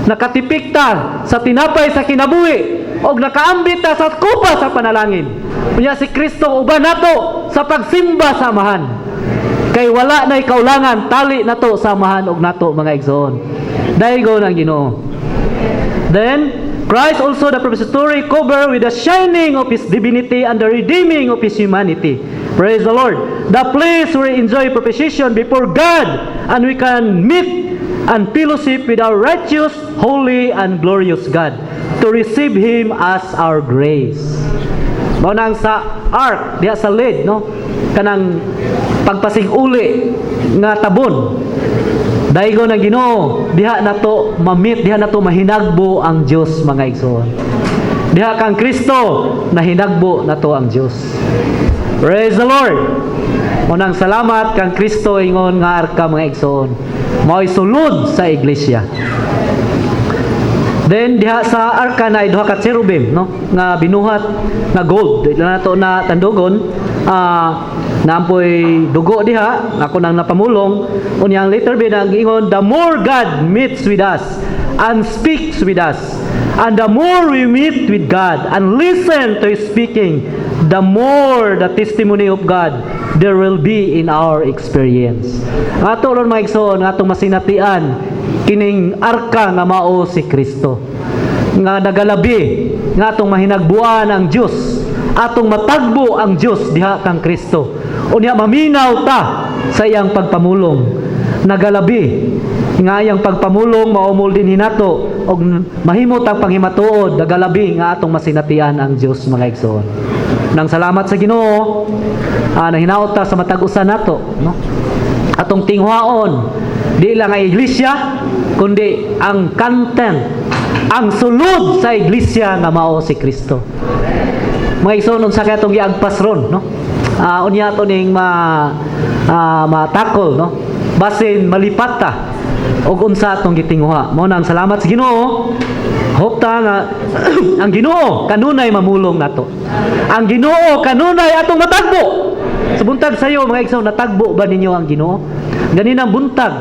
nakatipik ta sa tinapay sa kinabuhi og nakaambit ta sa kupa sa panalangin. Unya si Kristo uban nato sa pagsimba sa Amahan. Kay wala nay kaulangan tali nato sa Amahan og nato mga igsoon. Daygon ang Ginoo. Then Christ also the propitiatory cover with the shining of His divinity and the redeeming of His humanity. Praise the Lord. The place where we enjoy propitiation before God and we can meet and fellowship with our righteous, holy, and glorious God to receive Him as our grace. Mao nang sa ark diha sa lid no kanang pagpasiguli nga tabon. Daygon ang Ginoo, diha nato ma-meet, diha nato mahinagbo ang Dios mga igsoon. Diha kang Kristo nahinagbo nato ang Dios. Praise the Lord. Unang salamat kang Kristo ingon nga arka mga igsoon. Mao'y sulod sa iglesia. Then diha sa arka na duha ka cherubim no nga binuhat nga gold. Dili nato na tandugon naampoy dugo diha ako nang napamulong unyang later be nang ingon the more God meets with us and speaks with us and the more we meet with God and listen to His speaking, the more the testimony of God there will be in our experience. Ato ron mga igsoon nga atong masinatian kining arka nga mao si Kristo nga nagalabi nga atong mahinagbuan ang Dios, atong matagbo ang Dios diha kang Kristo. Unya maminaw ta sa iyang pagpamulong. Nagalabi nga iyang pagpamulong maumol din hinato og mahimo tang panghimatuod nagalabi nga atong masinatian ang Dios mga igsoon. Nang salamat sa Ginoo, nahinaot ta sa matag usa nato, no? Atong tinghuaon di lang ang iglesia kundi ang content, ang sulod sa iglesia nga mao si Kristo. Mga igsoon unsa kay atong giagpas ron, no? Unya to ning matakol no basin malipat ta og unsa atong gitinguha. Mao nang salamat sa Ginoo. Hope ta nga ang Ginoo kanunay mamulong nato. Ang Ginoo kanunay atong matagbo. Sa buntag sayo mga igsoon, natagbo ba ninyo ang Ginoo? Ganinang buntag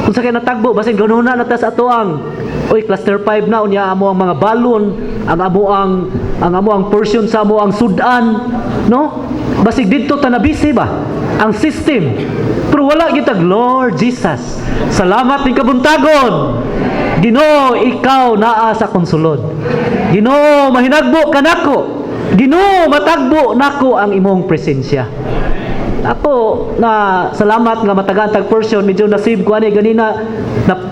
unsa kay natagbo basin ganuna na ta sa ato ang cluster 5 na unya amo ang mga balon, ang amo ang portion sa amo ang sudan, no? Basig didto ta nabisi ba ang system. Pero wala gitag Lord Jesus. Salamat ning kabuntagon. Ginoo ikaw naa sa konsulod. Ginoo mahinagbo kanako. Ginoo matagbo nako ang imong presensya. Ako na salamat nga matagaan tag portion medyo nasib ko ani ganina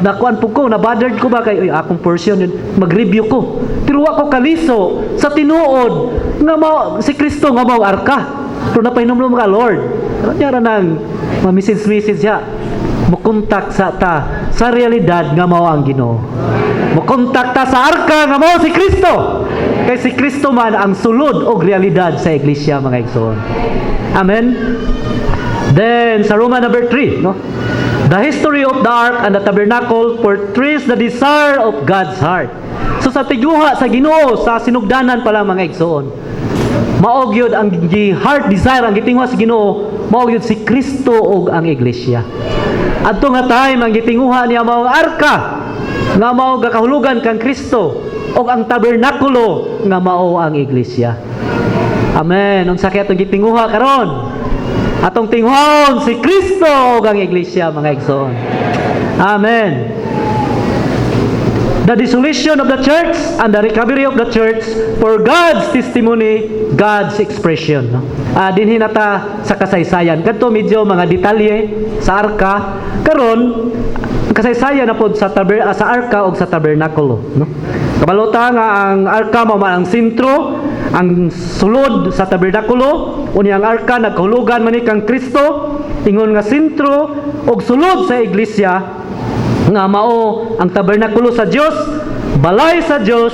nakuan po ko na bothered ko ba kay akong portion yun mag-review ko pero wa ko kaliso sa tinuod nga si Kristo nga mao arka pero napahinom ka Lord kanya ra nang ma-message siya mukontak sa ta sa realidad nga mao ang Ginoo mukontak ta sa arka nga mao si Kristo kay si Kristo man ang sulod og realidad sa iglesia mga igsoon. Amen. Then sa Roma number 3 no The history of the ark and the tabernacle portrays the desire of God's heart. So sa tiguha sa Ginoo sa sinugdanan pala mga igsoon, maog yun ang heart desire, ang gitinguha sa Ginoo, maog yun si Kristo og ang iglesia. Adto nga time ang gitinguha niya mao ang arka nga mao gakahulugan kang Kristo og ang tabernakulo nga mao ang iglesia. Amen. Unsa kay atong gitinguha karon? Atong tinguhon si Kristo ug ang iglesia mga igsoon. Amen. The dissolution of the church and the recovery of the church for God's testimony, God's expression. No? Dinhi nata sa kasaysayan. Kadto medyo mga detalye sa arka. Karon kasaysayan na pod sa arka o sa tabernakulo. No? Kabalota nga ang arka mao man ang sentro, ang sulod sa tabernakulo. Unya ang arka nagkahulugan man ni kang Kristo, ingon nga sentro og sulod sa iglesia nga mao ang tabernakulo sa Dios, balay sa Dios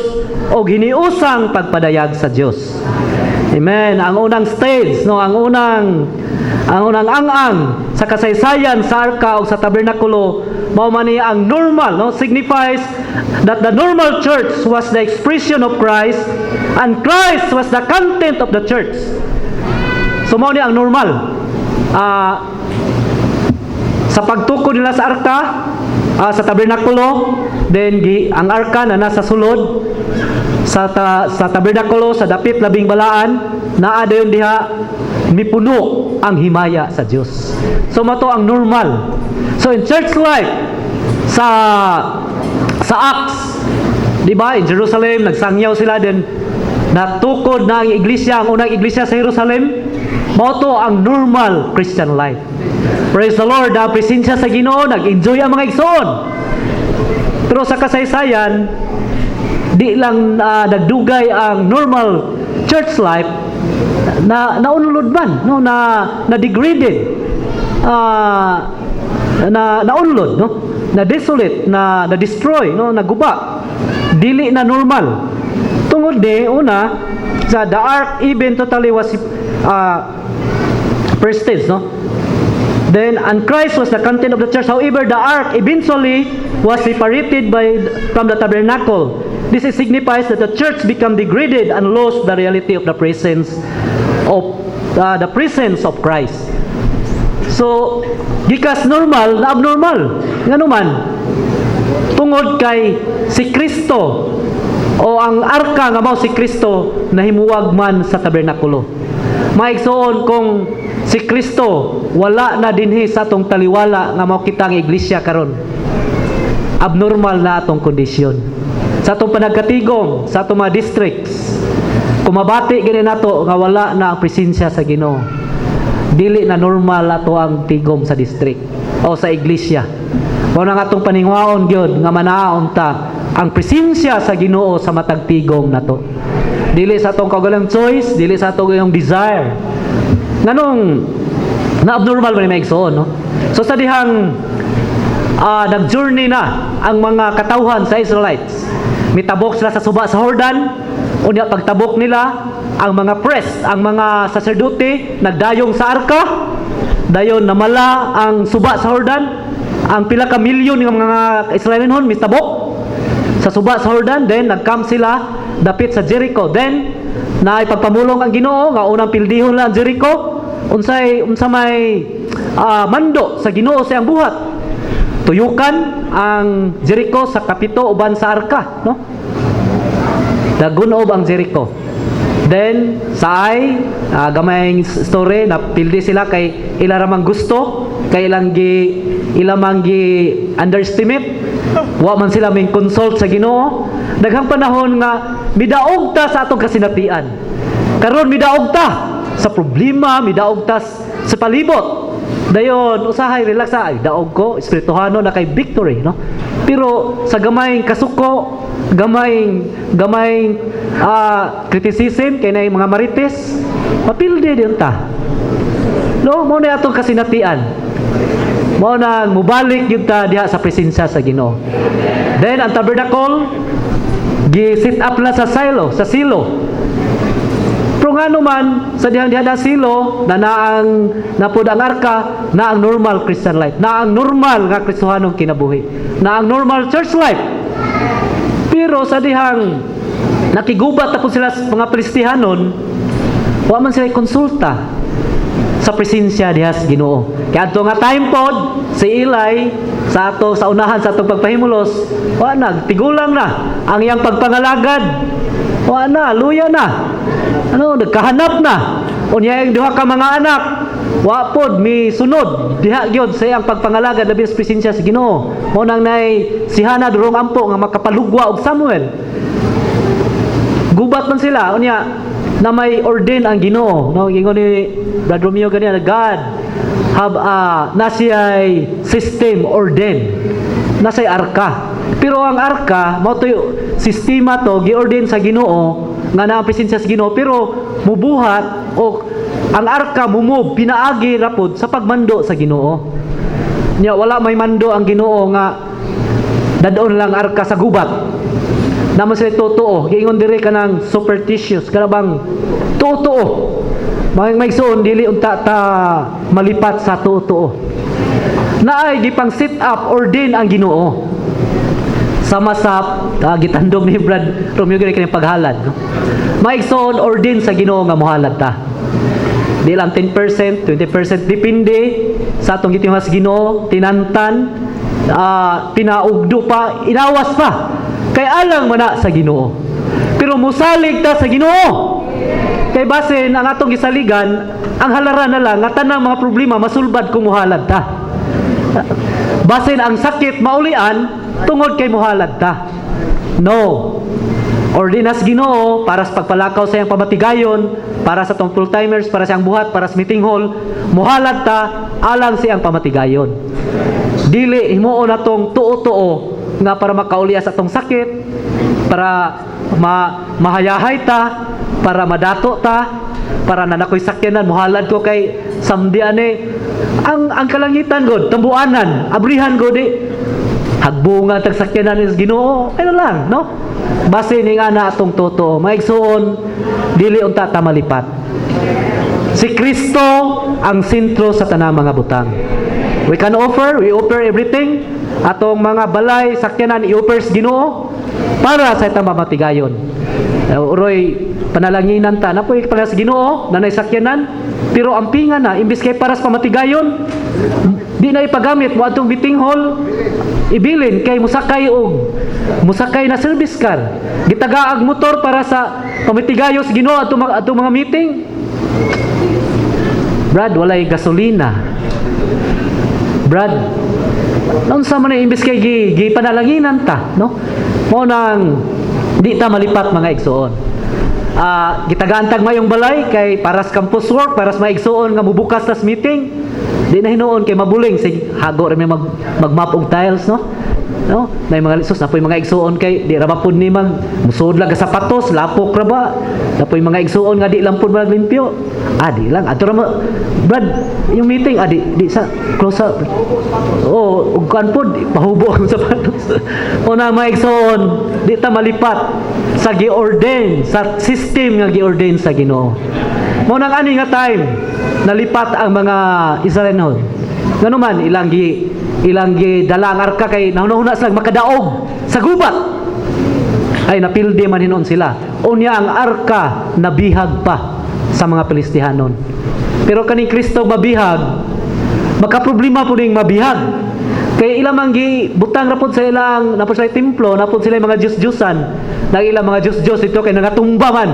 o hiniusang pagpadayag sa Dios. Amen. Ang unang stage, no, ang unang ang sa kasaysayan sa arka o sa tabernakulo mao man ni ang normal, no, signifies that the normal church was the expression of Christ and Christ was the content of the church. So mao ni ang normal. Sa pagtukod nila sa arka, sa tabernakulo, then ang arka na nasa sulod sa tabernakulo sa dapit labing balaan, naa dayon diha mipuno ang himaya sa Dios. So mato ang normal. So in church life sa Acts, di ba, in Jerusalem nagsangyaw sila, then natukod na ang iglesia, ang unang iglesia sa Jerusalem. Mao to ang normal Christian life. Praise the Lord, ang presensya sa Ginoo, nag-enjoy ang mga igsoon. Pero sa kasaysayan, di lang nagdugay ang normal church life na naunlod man, no, na degraded, na unlod, no, na desolate, na destroy, no, naguba. Dili na normal. Tungod di una sa the ark even totally was first stage, no. Then, and Christ was the content of the church. However, the ark eventually was separated from the tabernacle. This signifies that the church became degraded and lost the reality of the presence of Christ. So, gikas normal na abnormal. Ngano man, tungod kay si Kristo o ang arka nga mao si Kristo nahimuwag man sa tabernakulo. Maigsoon kung si Kristo wala na dinhi sa atong taliwala nga mao kitang iglesia karon. Abnormal na atong kondisyon. Sa atong panagkatigom, sa atong mga districts, kumabati gani nato nga wala na ang presensya sa Ginoo. Dili na normal ato ang tigom sa district o sa iglesia. Mao nang atong paningwaon gyud nga manaon ta ang presensya sa Ginoo sa matag tigom nato. Dili sa atong kaugalang choice, dili sa atong yung desire. Nganong na abnormal man may igsoon, no? So sa dihang nag-journey na ang mga katawhan sa Israelites, mitabok sila sa suba sa Jordan. Unya pagtabok nila, ang mga priest, ang mga saserdote nagdayong sa arka. Dayon namala ang suba sa Jordan. Ang pila ka milyon ng mga Israelinon mitabok sa suba sa Jordan. Then nagcamp sila dapit sa Jericho. Then na ipagpamulong ang Ginoo nga unang pildihon lang ang Jericho. Unsa may mando sa Ginoo sa iyang buhat. Tuyukan ang Jericho sa kapito uban sa arka, no? Dagunob ang Jericho. Then sa gamayng story na pildi sila kay ila ramang gusto, kay ilang gi underestimate. Wa man sila may consult sa Ginoo. Daghang panahon nga midaog ta sa atong kasinatian. Karon midaog ta sa problema, midaog ta sa palibot. Dayon usahay relax daog ko espirituhano na kay victory, no? Pero sa gamayng kasuko, gamayng criticism kay nay mga marites, mapildi din ta. No, mo na atong kasinatian. Mo na mubalik gyud ta diha sa presensya sa Ginoo. Then ang tabernacle gi-set up na sa silo. Pero nga naman sa dihan-dihan na silo na naang napod ang arka na ang normal Christian life, na ang normal nga Kristohanong kinabuhi, na ang normal church life. Pero sa dihang nakigubat tapos sila sa mga Kristihanon, wa man sila konsulta sa presensya diha sa Ginoo. Kaya ato nga time pod si Eli sa ato sa unahan sa atong pagpahimulos, wa na tigulang na ang iyang pagpangalagad. Wa na, luya na. Nagkahanap na. Unya yung duha ka mga anak, wa pod mi sunod diha gyud sa iyang pagpangalagad labi sa presensya sa Ginoo. Mao nang nay si Hana durong ampo nga makapalugwa og Samuel. Gubat man sila unya na may ordain ang Ginoo, no? Gingon ni Brother Romeo ganyan, God have nasiyay system ordain, nasay arka. Pero ang arka mao to sistema to giordain sa Ginoo nga naa presensya sa Ginoo, pero mubuhat o ang arka mumove pinaagi rapod sa pagmando sa Ginoo. Nya wala may mando ang Ginoo nga dadon lang arka sa gubat. Naman sila totoo, giingon dire kanang superstitious, kanabang totoo. Maigsoon dili unta ta malipat sa totoo. Naay gipang sit up ordain ang Ginoo. Sama sa gitandog ni Brad Romeo gani kani paghalad, no? Maigsoon ordain sa Ginoo nga mohalad ta. Di lang 10%, 20% depende sa atong gitinguha sa Ginoo, tinantan, pinaugdo pa, inawas pa. Kay alang mana sa Ginoo. Pero musalig ta sa Ginoo. Kay basin ang atong gisaligan, ang halaran na lang nga tanang mga problema masulbad kung muhalad ta. Basin ang sakit maulian tungod kay muhalad ta. No. Ordinas Ginoo para sa pagpalakaw sa iyang pamatigayon, para sa tong full-timers, para sa iyang buhat, para sa meeting hall, muhalad ta alang sa iyang pamatigayon. Dili himuon natong tuo-tuo nga para makaulias atong sakit, para mahayahay ta, para madato ta, para nanakoy sakyanan muhalad ko kay samdi ani ang kalangitan god tambuanan abrihan god hagbunga tag sakyanan is Ginoo ano lang, no? Base ni nga na atong totoo maigsuon dili unta ta malipat. Si Kristo ang sentro sa tanang mga butang. We offer everything. Atong mga balay, sakyanan, i-offers Ginoo para sa itang mamatigayon. Uroy, panalanginan ta, na po para sa Ginoo, nanay sakyanan, pero ang pinga na, imbis kay para sa pamatigayon, di na ipagamit mo atong meeting hall, ibilin kay musakay na service car. Gitagaag motor para sa pamatigayon sa Ginoo atong mga meeting. Brad, walay gasolina. Brad, noon sa man imbes kay panalanginan ta, no? Mo nang di ta malipat mga igsoon. Gitagantag mayong balay kay para sa campus work, para sa mga igsoon nga mubukas tas meeting. Di na hinuon kay mabuling sig hago ra may magmap og tiles, no? No, may mga lisos na po yung mga igsuon kay di ra ba pud ni musud lang ka sapatos, lapok ra ba? Na po yung mga igsuon nga di lang pud maglimpyo. Di lang ato ra Brad, yung meeting di sa close up. Ug kan pud pahubo ang sapatos. O na mga igsuon, di ta malipat sa gi-ordain, sa system nga gi-ordain sa Ginoo. Mo nang ani nga time nalipat ang mga Israelino. Ngano man ilang dala ang arka kay nahuna sila makadaog sa gubat. Ay napildi man hinon sila. Unya ang arka nabihag pa sa mga Pilistihanon. Pero kaning Kristo mabihag, makaproblema po ning mabihag. Kay ilang manggi butang rapod sa ilang napod sa templo, napod sila mga Diyos-Diyosan. Nang ilang mga Diyos-Diyos ito kay nangatumba man.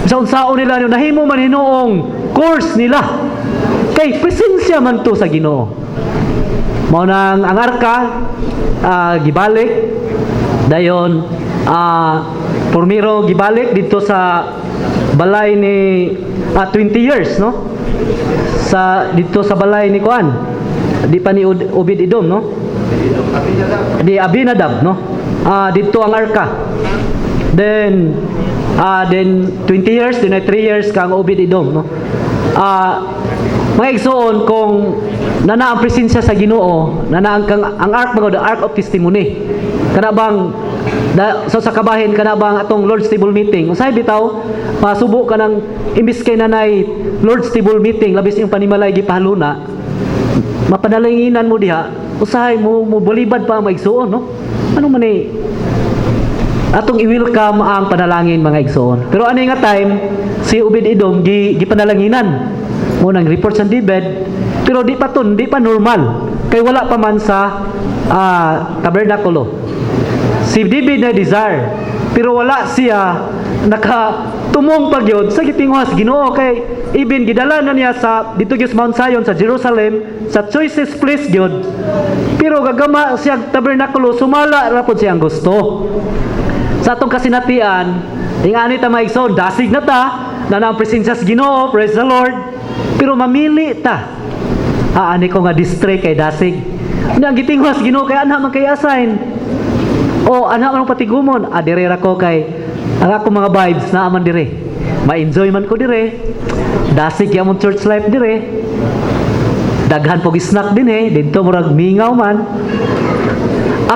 Sa unsaon nila nahimo man hinuong course nila. Kay presensya man to sa Ginoo. Mao nang ang arka gibalik dayon pormiro gibalik dito sa balay ni 20 years, no? Dito sa balay ni Kuan. Di pa ni Obed-Edom, no? Di Abinadab, no? Dito ang arka. Then 20 years, then 3 years kang Obed-Edom, no? Mga igsoon kung nana ang presensya sa Ginoo, nana ang ark mga the ark of testimony. Kana bang So sa kabahin ka na bang atong Lord's Table meeting? Usahay bitaw, masubo ka ng imbis kay nanay Lord's Table meeting, labis yung panimalay gipahaluna, mapanalanginan mo diha, usahay mo bolibad pa ang maigsuon, no? Ano man eh, atong i-welcome ang panalangin mga igsoon. Pero ano nga time, si Obed-Edom gipanalanginan mo nang report sa David, pero di pa normal, kay wala pa man sa tabernakulo. Si David na desire, pero wala siya nakatumong pagyod sa gitinguhas Ginoo, kay even gidala na niya sa dito gyud Mount Zion sa Jerusalem sa choicest place gyud, pero gagama siya tabernakulo, sumala ra pud siya ang gusto. Sa atong kasinatian, ingani ta maigsoon, dasig na ta na ang presensya sa Ginoo, praise the Lord, pero mamili ta. Ani ko nga district kay dasig. Ang gitinguhas Ginoo kay ana man kay assign. O ana man patigumon, dire ra ko kay ang ako mga vibes na aman dire. Ma-enjoy man ko dire. Dasig gyamon church life dire. Daghan pog snack din didto murag mingaw man.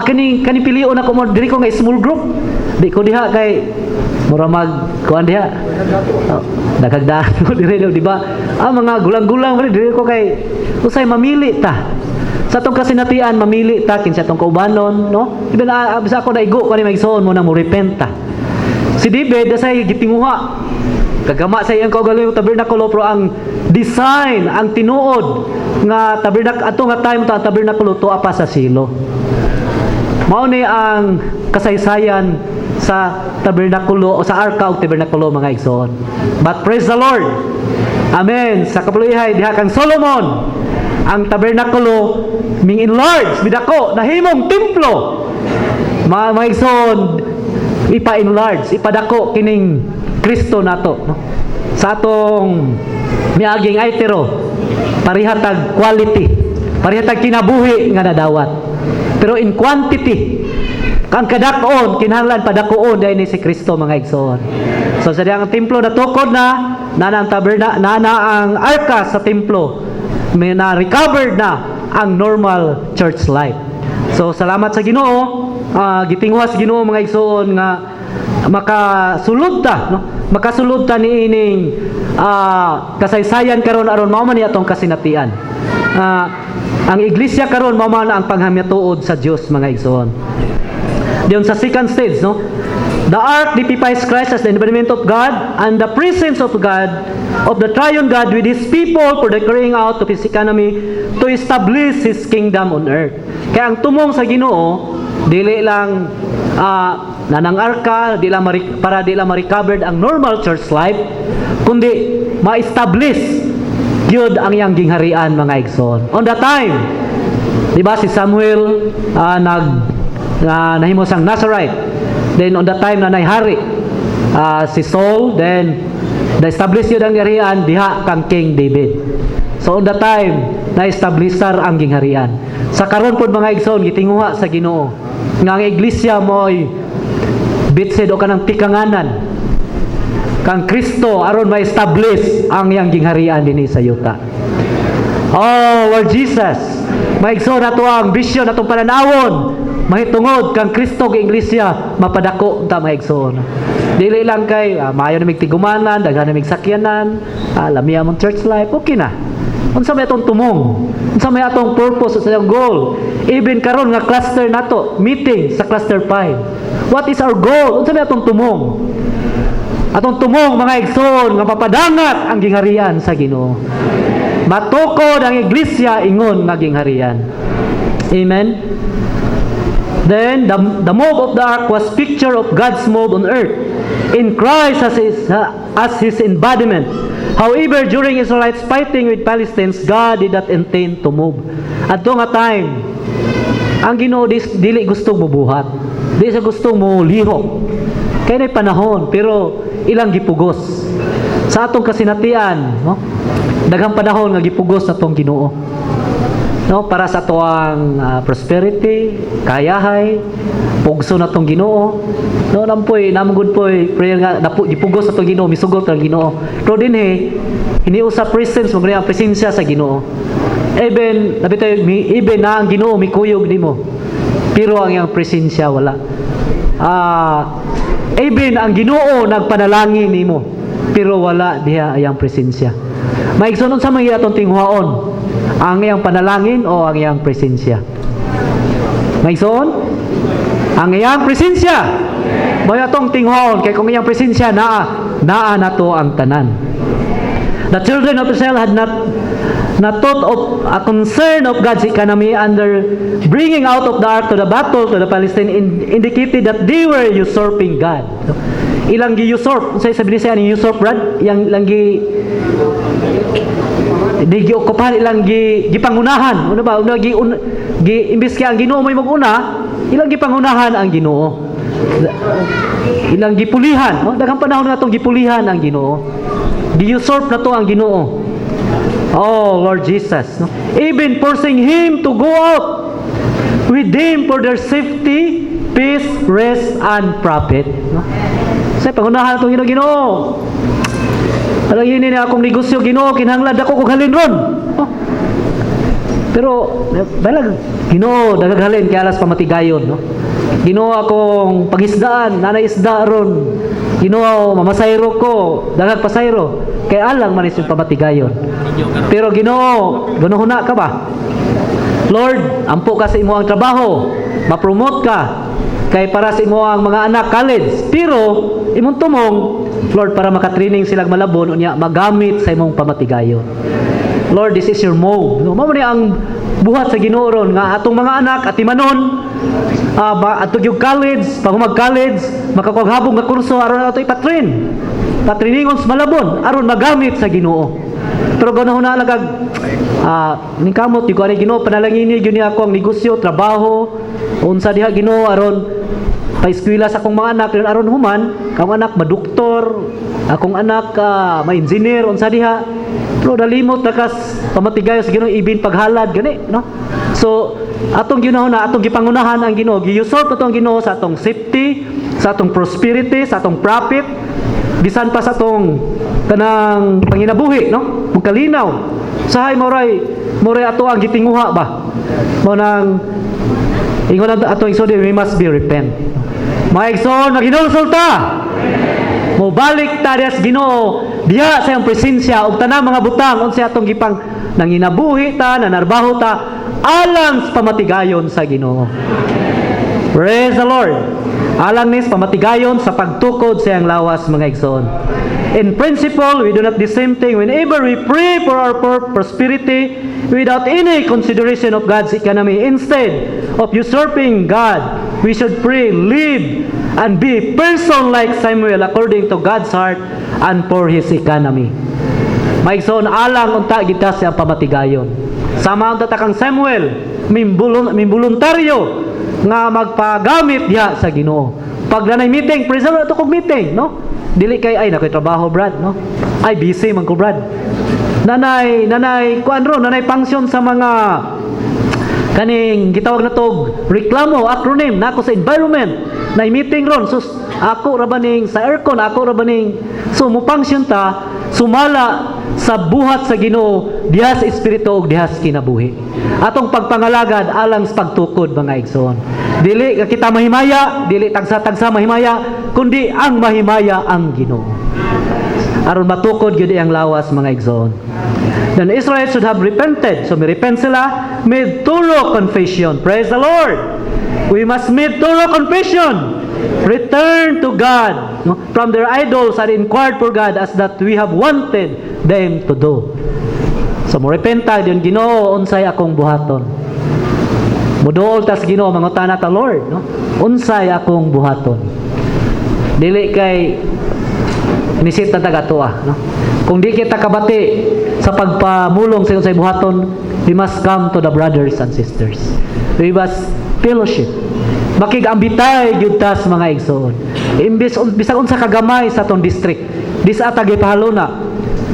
Kani pilion ako mo diri ko nga small group. Di ko diha kay mura mag kuan diha. Dagagdaan ko dire di ba? Mga gulang-gulang man diri ko kay usay mamili ta. Sa atong kasinatian mamili ta kinsa atong kaubanon, no? Ibig bisa ako daigo kani maigsoon mo na mo repent ta. Si David dasay gitinguha. Kagama sa iyang kaugaling tabernakulo, pero ang design, ang tinuod nga ato nga time ta tabernakulo tuwa pa sa silo. Mao ni ang kasaysayan sa tabernakulo o sa arka o tabernakulo mga igsoon. But praise the Lord. Amen. Sa kapuluhay diha kang Solomon, ang tabernakulo ming enlarge bidako nahimong templo. Mga igsoon, ipa-enlarge, ipadako kining Kristo nato, no? Sa atong miaging aitero, parihatag quality, parihatag kinabuhi nga nadawat. Pero in quantity, kang kadakon kinahanglan padakoon dahil ni si Kristo mga igsoon. So sa diyang templo natukod na ang ang arka sa templo, may na recovered na ang normal church life. So salamat sa Ginoo, gitinguhas Ginoo mga igsoon nga makasulod ta, no? Makasulod ta ni ining kasaysayan karon aron mao man ni atong kasinatian. Ang iglesia karon mao man ang panghamyatuod sa Dios mga igsoon. Diyon sa second stage, no? The ark typifies Christ as the embodiment of God and the presence of God, of the triune God with His people for the carrying out of His economy to establish His kingdom on earth. Kaya ang tumong sa Ginoo dili lang nanang arka para di lang ma-recovered ang normal church life, kundi ma-establish gyud ang iyang gingharian mga igsoon. On the time, di ba si Samuel nahimo sang Nazarite. Then on the time na nayhari si Saul, then na-establish yun ang gingharian diha kang King David. So on the time na-establish ang gingharian. Sa karon pod mga igsoon gitinguha sa Ginoo nga ang iglesia mo'y bitsid o kanang pikanganan kang Kristo aron ma-establish ang iyang gingharian dinhi sa yuta. Oh Lord Jesus, maigsoon nato ang vision atong pananawon mahitungod kang Kristo nga iglesia mapadako ta maigsoon. Dili lang kay maayo na migtigumanan, daghan na migsakyanan, lamiya mong church life, okay na. Unsa may atong tumong? Unsa may atong purpose sa atong goal? Even karon nga cluster nato, meeting sa cluster 5. What is our goal? Unsa may atong tumong? Atong tumong mga igsoon nga papadangat ang gingharian sa Ginoo. Matukod ang iglesia ingon nga gingharian. Amen. Then the move of the ark was picture of God's move on earth in Christ as His embodiment. However, during Israelites fighting with Palestinians, God did not intend to move. At nga time, ang Ginoo dili gusto mubuhat. Di siya gusto mo lihok. Kaya na'y panahon, pero ilang gipugos. Sa atong kasinatian, no? Daghang panahon nga gipugos na atong Ginoo. No, para sa atoang prosperity, kayahay, pugso na atong Ginoo. No, nampoy namgud poy prayer nga gipugos sa atong Ginoo, misugot ang Ginoo. Pero dinhi hiniusa presence mo ang presensya sa Ginoo. Even nabitay even na ang Ginoo mikuyog nimo. Pero ang iyang presensya wala. even ang Ginoo nagpanalangin nimo pero wala diha ayang presensya. Maigsoon sa mga atong tinghuaon, ang iyang panalangin o ang iyang presensya. Maigsoon, ang iyang presensya. May atong tinghuaon kay kung iyang presensya naa nato ang tanan. The children of Israel had not thought of a concern of God's economy under bringing out of the ark to the battle to the Palestine indicated that they were usurping God. Ilang gi-usurp, say sabi niya ni usurp Brad, yang ilang gi-occupy, ilang gipangunahan. Ano ba? Imbis kaya ang Ginoo may mag-una, ilang gipangunahan ang Ginoo. Ilang gipulihan, no? Daghang panahon nga tong gipulihan ang Ginoo. Gi-usurp na to ang Ginoo. Oh, Lord Jesus, no? Even forcing Him to go out with them for their safety, peace, rest, and profit. No? Sa pangunahan itong Ginoo. Alam yun na akong negosyo, Ginoo, kinahanglan ako kung halin ron. Oh. Pero, balag, Ginoo, dagaghalin, kaya alas pamatigayon. No? Ginoo akong pangisdaan, nanay isda ron. Ginoo, mamasayro ko, daghang pasayro. Kaya alang manis yung pamatigayon. Pero Ginoo, gunuhuna ka ba? Lord, ampo ka sa imo ang trabaho, ma-promote ka, kay para sa imo ang mga anak college. Pero, imong tumong, Lord, para makatraining silang malabon, unya magamit sa imong pamatigayon. Lord, this is your move. No, mao ni ang buhat sa Ginoo ron nga atong mga anak at imanon atong yung college, pag mag-college, makakuhabong nga kurso aron ato ipatrain. Patriningon sa malabon aron magamit sa Ginoo. Pero ganaon na lagag ningkamot yung ani Ginoo panalangin gyud ni ako ang negosyo, trabaho, unsa diha Ginoo aron pa-eskwela sa akong mga anak aron human, akong anak madoktor, akong anak ma-engineer unsa diha. Pero dalimot nakas pamatigayo sa Ginoo ibin paghalad gani, no? So atong ginahon na atong gipangunahan ang Ginoo, gi-usurp atong Ginoo sa atong safety, sa atong prosperity, sa atong profit, bisan pa sa atong kanang panginabuhi, no? Magkalinaw. Sahay moray ato ang gitinguha ba? Mo nang ingon ato isod we must be repent. Maigsoon na ginulsulta. Mo balik ta sa Ginoo diha sa iyang presensya ug tanang mga butang unsa atong gipang nanginabuhi ta, nanarbaho ta alang sa pamatigayon sa Ginoo. Praise the Lord. Alang nis pamatigayon sa pagtukod sa iyang lawas mga igsoon. In principle, we do not the same thing whenever we pray for our prosperity without any consideration of God's economy. Instead of usurping God, we should pray, live, and be a person like Samuel according to God's heart and for His economy. Maigsoon alang unta kita sa pamatigayon. Sama unta kang Samuel, mimboluntaryo nga magpagamit diha sa Ginoo. Pag nanay meeting, praise the Lord, kog meeting, no? Dili kay ay nakoy trabaho brad, no? Ay busy man ko brad. Nanay kuan ron, nanay function sa mga kaning gitawag na tog reklamo acronym nako sa environment. Nay meeting ron sus ako ra baning sa aircon, ako ra baning so mo function ta sumala sa buhat sa Ginoo diha sa espiritu ug diha sa kinabuhi. Atong pagpangalagad alang sa pagtukod mga igsoon. Dili kita mahimaya, dili tagsa-tagsa mahimaya, kundi ang mahimaya ang Ginoo. Aron matukod gyud ang lawas mga igsoon. Then Israel should have repented. So repent sila, made thorough confession. Praise the Lord. We must make thorough confession. Return to God, no, from their idols and inquired for God as that we have wanted them to do. So mo repenta diyon Ginoo unsay akong buhaton. Muduol tas Ginoo mangutana ta Lord, no? Unsay akong buhaton. Dili kay inisit na tagatua, no? Kung di kita kabati sa pagpamulong sa unsay buhaton, we must come to the brothers and sisters. We must fellowship. Makigambitay gyud tas mga igsoon. Imbis bisag unsa kagamay sa atong district, dis atag ipahaluna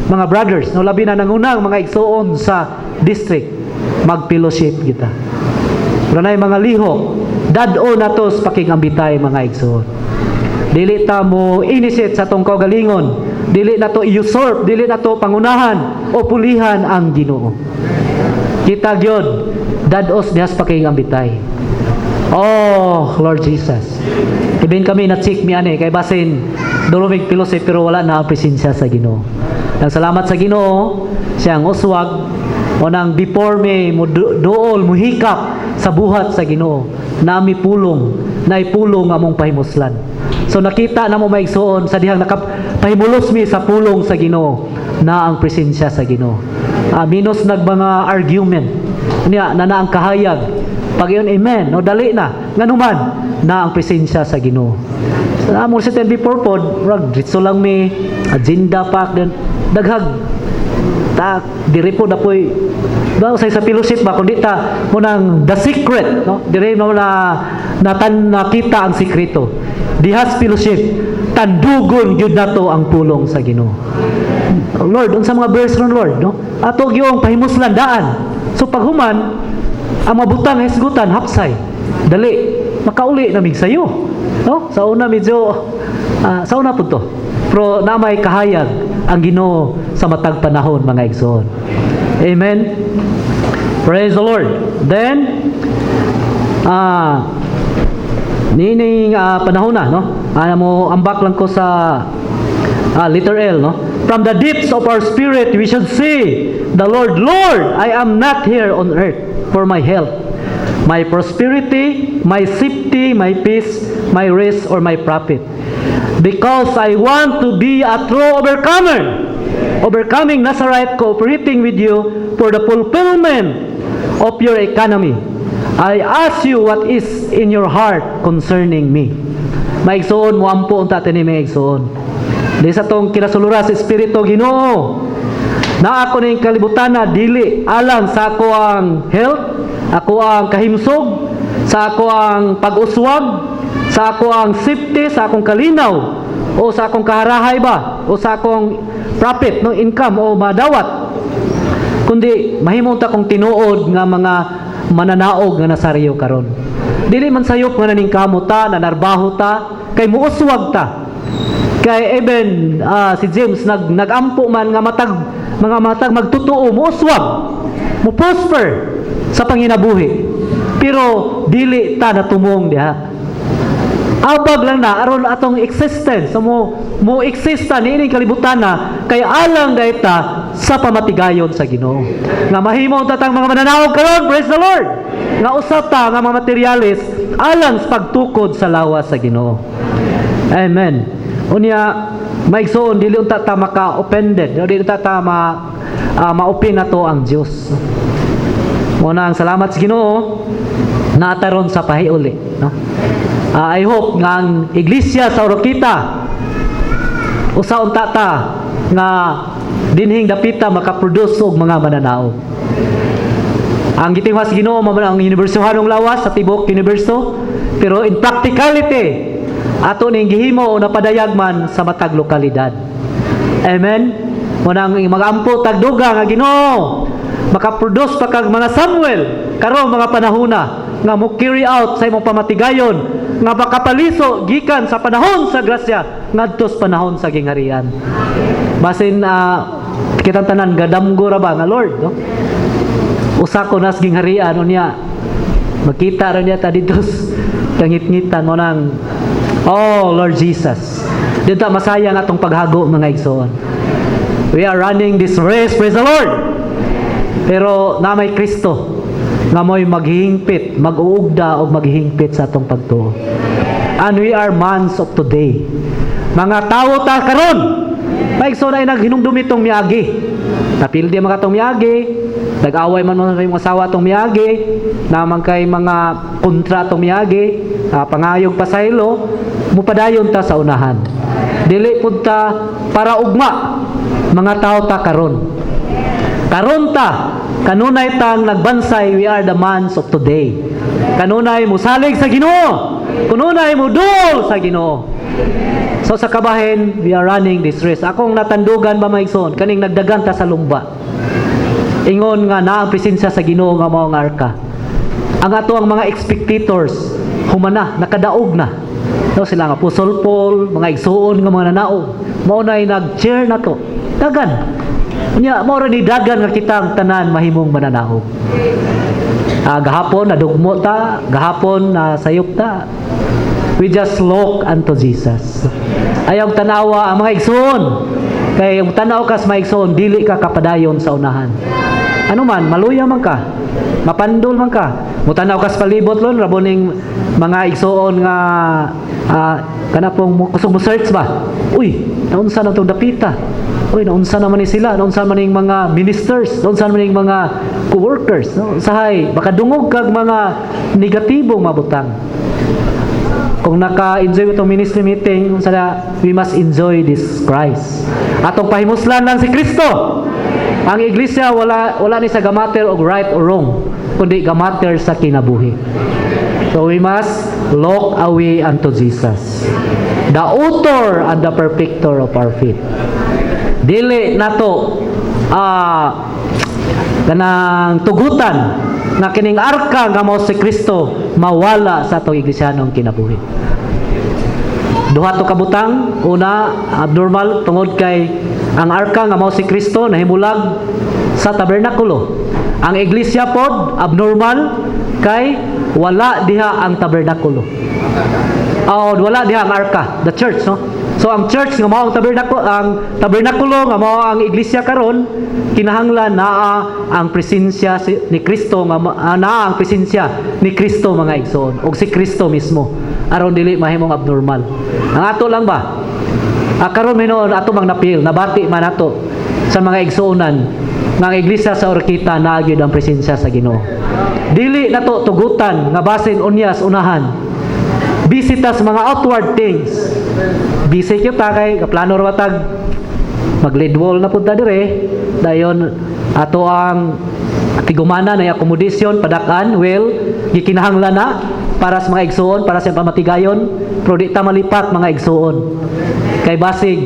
mga brothers, no labi na nangunang mga igsoon sa district, mag-fellowship kita. Ranay mga liho, dad-o nato sa pakigambitay mga igsoon. Dili ta mo inisit sa atong kaugalingon, dili nato i-usurp, dili nato pangunahan o pulihan ang Ginoo. Kita gyud dad-os diha sa pakigambitay. Oh, Lord Jesus. Ibin kami na-check mi ani kay basin dulumig pilosay pero wala na ang presensya sa Ginoo. Nagsalamat sa Ginoo siyang uswag o nang before me mo duol mo hikap sa buhat sa Ginoo na mi pulong na ipulong among pahimuslan. So nakita na mo maigsoon sa dihang nakapahimulos mi sa pulong sa Ginoo na ang presensya sa Ginoo. Minus nagmanga argument niya na ang kahayag pag yun, amen, no, dali na nganuman na ang presensya sa Ginoo. So among sa before pod rag ditso lang mi agenda pak den daghag ta diri po na poy ba sa fellowship ba kundi ta mo nang the secret, no, diri mo na nakita ang sikreto. Dihas fellowship tandugon gyud nato ang pulong sa Ginoo. Lord, unsa mga verse ron Lord, no? Ato gyung pahimuslan daan. So paghuman ang mabutang hisgutan hapsay. Dali makauli na mig sayo. No? Sa una medyo sa una pud to. Pero namay kahayag ang Ginoo sa matag panahon mga igsoon. Amen. Praise the Lord. Then nining panahon na, no? Mo ambak lang ko sa letter L, no? From the depths of our spirit we should say the Lord, Lord, I am not here on earth for my health, my prosperity, my safety, my peace, my rest, or my profit. Because I want to be a true overcomer, overcoming Nazarite, cooperating with you for the fulfillment of your economy. I ask you what is in your heart concerning me. Maigsoon mo ampo unta tani maigsoon. Di sa tong kinasulura sa Espiritu Ginoo na ako ning kalibutan na dili alang sa ako ang health, ako ang kahimsog, sa ako ang pag-uswag, sa ako ang safety, sa akong kalinaw, o sa akong kaharahay ba, o sa akong profit, no, income, o madawat. Kundi mahimong ta kong tinuod nga mga mananaog nga nasariyo karon. Dili man sayop nga naning kamuta, nanarbaho ta, kay muuswag ta. Kay even si James nagampo man nga mga matag magtutuo mo uswag mo prosper sa panginabuhi pero dili ta natumong diha abag lang na aron atong existence so mo exista niining kalibutan na kay alang dayta sa pamatigayon sa Ginoo nga mahimo tatang mga mananaog karon. Praise the Lord. Nga usab ta nga mga materialis alang sa pagtukod sa lawas sa Ginoo. Amen. Unya maigsoon dili unta ta maka-offended, dili unta ta ma-open nato ang Dios. Muna ang salamat sa Ginoo na ataron sa pahiuli, no? I hope nga ang iglesia sa Oroquita usa unta ta nga dinhing dapita maka-produce og mga mananaog. Ang gitingwa sa Ginoo mao ang unibersohanong lawas sa tibok universo, pero in practicality ato ning gihimo o napadayag man sa matag lokalidad. Amen. Munang magampo tagduga nga Ginoo makaproduce pa kag mga Samuel karon mga panahona nga mo carry out sa imong pamatigayon nga makapaliso gikan sa panahon sa grasya ngadto sa panahon sa gingharian. Basin kitang tanan gadamgo ra ba nga Lord, no? Usa ko nas gingharian unya makita ra niya ta dito kangit-ngitan mo nang oh Lord Jesus. Dito masayang atong paghago mga igsoon. We are running this race, praise the Lord. Pero na may Kristo nga mo'y maghihingpit, mag-uugda o maghihingpit sa atong pagtuo. And we are months of today. Mga tao ta karon. Maigsoon ay naghinumdumi tong miagi. Napildi mga tong miagi. Nag-away man mga asawa tong miagi. Naman kay mga kontra tong miagi. Pangayog pasaylo. Mupadayon ta sa unahan. Dili pud ta para ugma mga tao ta karon. Karon ta kanunay tang nagbansay, we are the months of today. Kanunay mo salig sa Ginoo. Kanunay mo duol sa Ginoo. So sa kabahin, we are running this race. Akong natandugan ba maigsoon kaning nagdagan ta sa lumba. Ingon nga naa ang presensya sa Ginoo nga mao nga arka. Ang ato ang mga spectators humana nakadaog na. No, sila nga Apostle Paul, mga igsoon nga mga nanaog. Mao nay nag-cheer na to. Dagan. Unya mao ra ni dagan nga kita ang tanan mahimong mananaog. Gahapon nadugmo ta, gahapon sayop ta. We just look unto Jesus. Ayaw tanawa ang mga igsoon. Kay yung tanaw ka sa mga igsoon, dili ka kapadayon sa unahan. Ano man, maluya man ka, mapandol man ka. Mutanaw ka sa palibot lon, raboning mga igsoon nga kana pong kusog mo search ba? Uy, naunsa na itong dapita? Uy, naunsa naman ni sila? Naunsa naman yung mga ministers? Naunsa naman yung mga co-workers? No? Sahay, baka dungog kag mga negatibong mabutang. Kung naka-enjoy mo itong ministry meeting, we must enjoy this Christ. Atong pahimuslan lang si Kristo. Ang iglesia wala ni sa gamater og right or wrong, kundi gamater sa kinabuhi. So we must look away unto Jesus, the author and the perfecter of our faith. Dili nato kanang tugutan na kining arka nga mao si Kristo mawala sa atong iglesyanong kinabuhi. Duha to kabutang, una abnormal tungod kay ang arka nga mao si Kristo nahimulag sa tabernakulo. Ang iglesia pod abnormal kay wala diha ang tabernakulo. Wala diha ang arka, the church, no? So ang church nga mao ang tabernakulo nga mao ang iglesia karon, kinahanglan naa ang presensya ni Kristo nga naa ang presensya ni Kristo mga igsoon ug si Kristo mismo aron dili mahimong abnormal. Ang ato lang ba? Karon minoon ato mang napil, nabati man ato sa mga igsuonan nga ang iglesia sa Orkita naa gyud ang presensya sa Ginoo. Dili nato tugutan nga basin unyas unahan. Bisita sa mga outward things. Busy kita kay kaplano ra tag mag-lead wall na punta dire. Dayon ato ang tigumana na accommodation padakan gikinahanglan na para sa mga igsuon, para sa pamatigayon, pero di ta malipat mga igsuon. Kay basig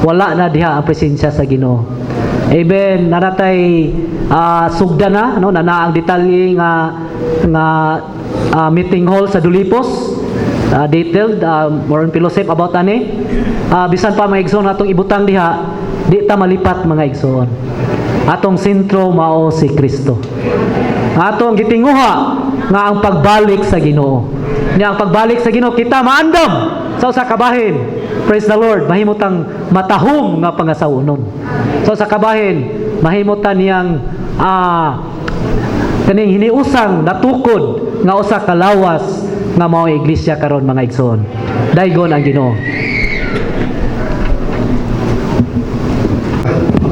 wala na diha ang presensya sa Ginoo. Even nanatay sugda na no na ang detalye nga meeting hall sa Dulipos. Detailed more on philosophy about ani bisan pa mga igsoon atong ibutang diha di ta malipat mga igsoon. Atong sentro mao si Kristo. Atong gitinguha nga ang pagbalik sa Ginoo. Nya ang pagbalik sa Ginoo kita maandam sa usa ka bahin. Praise the Lord, mahimutang matahom nga pangasawunon. So sa kabahin mahimutan niyang kaning hiniusang natukod nga usa ka lawas nga mao iglesia karon mga igsoon. Daygon ang Ginoo.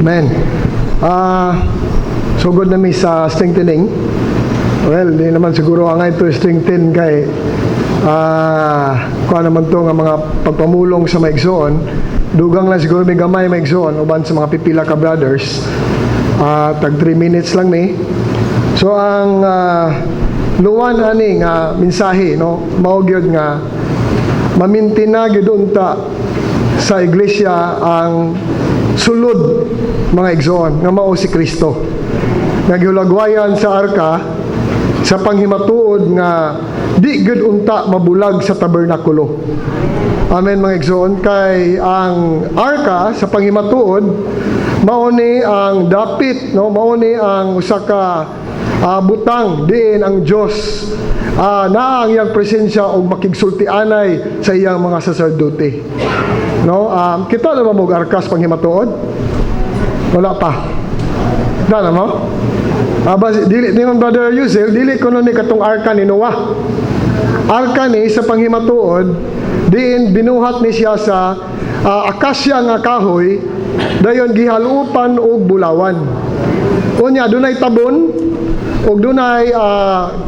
Amen. Sugod na mi sa strengthening. Well, di naman siguro ang ito strengthen kay kuha naman to nga mga pagpamulong sa maigsoon. Dugang lang siguro may gamay maigsoon uban sa mga pipila ka brothers. Tag 3 minutes lang mi. So ang luwan ani nga mensahe no mao gyud nga mamintina gyud unta sa iglesia ang sulod mga igsoon nga mao si Kristo. Naghulagwayan sa arka sa panghimatuod nga di gyud unta mabulag sa tabernakulo. Amen mga igsoon. Kay ang arka sa panghimatuod mao ni ang dapit no mao ni ang usa ka butang diin ang Dios na ang iyang presensya og makigsultianay sa iyang mga saserdote. No, kita na ba mo arkas panghimatuod? Wala pa. Dala mo? Dili ni Brother Yusel, dili kuno ni katong arka ni Noah. Arka ni sa panghimatuod diin binuhat ni siya sa akasya nga kahoy dayon gihalupan og bulawan. Unya dunay tabon og dunay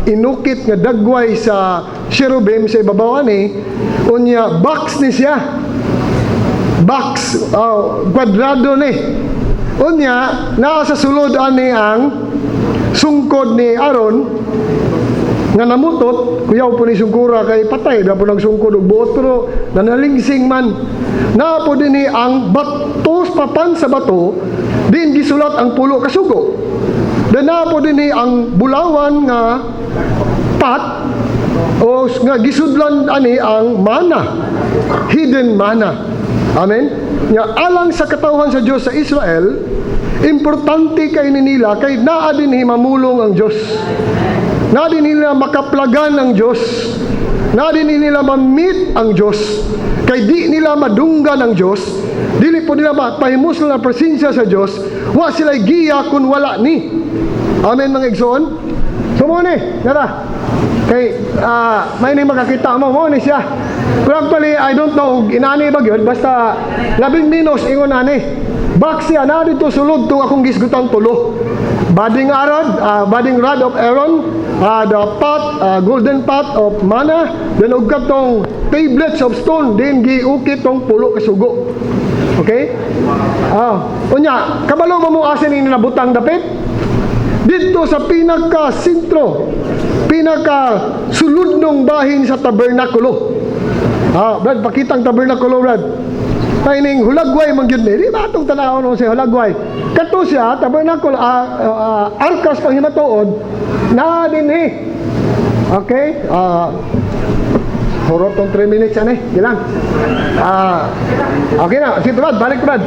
inukit nga dagway sa cherubim sa ibabaw ani. Unya box ni siya. Box kwadrado ni. Unya naa sa sulod ani ang sungkod ni Aaron nga namutot kuyaw po ni sungkura kay patay na po nagsungkod og botro na nalingsing man. Naa po din ni ang batos papan sa bato din gisulat ang pulo ka sugo. Dan naa po din ni ang bulawan nga pat o nga gisudlan ani ang mana, hidden mana. Amen. Nga alang sa katawhan sa Dios sa Israel Importante kay nila kay naa din mamulong ang Dios. Naa din nila makaplagan ang Dios. Naa din nila ma-meet ang Dios. Kay di nila madunggan ang Dios, dili po nila mapahimus na presensya sa Dios, wa sila giya kun wala ni. Amen mga igsoon. So mo ni, nara. Kay may ni makakita mo ni siya. Pero actually, I don't know inani ba gyud basta labing minus ingon ani. Bak siya na dito sulod tong akong gisgutang tulo. Budding rod of Aaron, the pot, golden pot of manna, then ug katong tablets of stone, then giukit tong pulo ka sugo. Okay? Unya, kabalo mo asin ini nabutang dapit? Dito sa pinaka-sentro, pinaka-sulod ng bahin sa tabernakulo. Brad, pakitang tabernakulo, Brad. Kaining hulagway man gyud ni. Di ba atong tanawon mo sa hulagway? Kato siya, tabernakulo, arkas panghimatuod, na dinhi. Okay? Hurot tong 3 minutes ani, ilang. Okay na, sige Brad, balik Brad.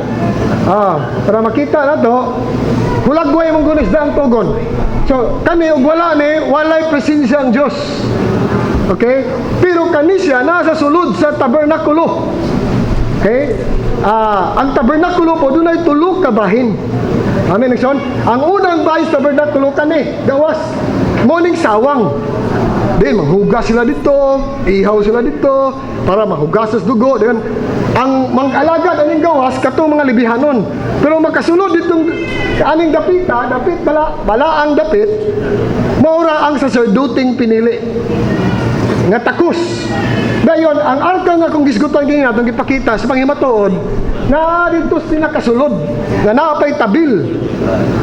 Para makita na to, hulagway mong gunis da ang tugon. So, kani ug wala ni, walay presensya ang Dios. Okay? Pero kani siya nasa sulod sa tabernakulo. Okay? Ang tabernakulo po dunay tulo ka bahin. Amen, Nixon. Ang unang bahin sa tabernakulo kani, gawas morning sawang. Then maghugas sila dito, ihaw sila dito para mahugas sa dugo. Then ang mag-alagad aning gawas katong mga libihanon. Pero makasulod ditong aning dapit bala ang dapit maura ang sacerdoting pinili nga takos. Dayon ang arka nga kung gisgutan kini natong gipakita sa panghimatuod na dito pinakasulod nga naapay tabil.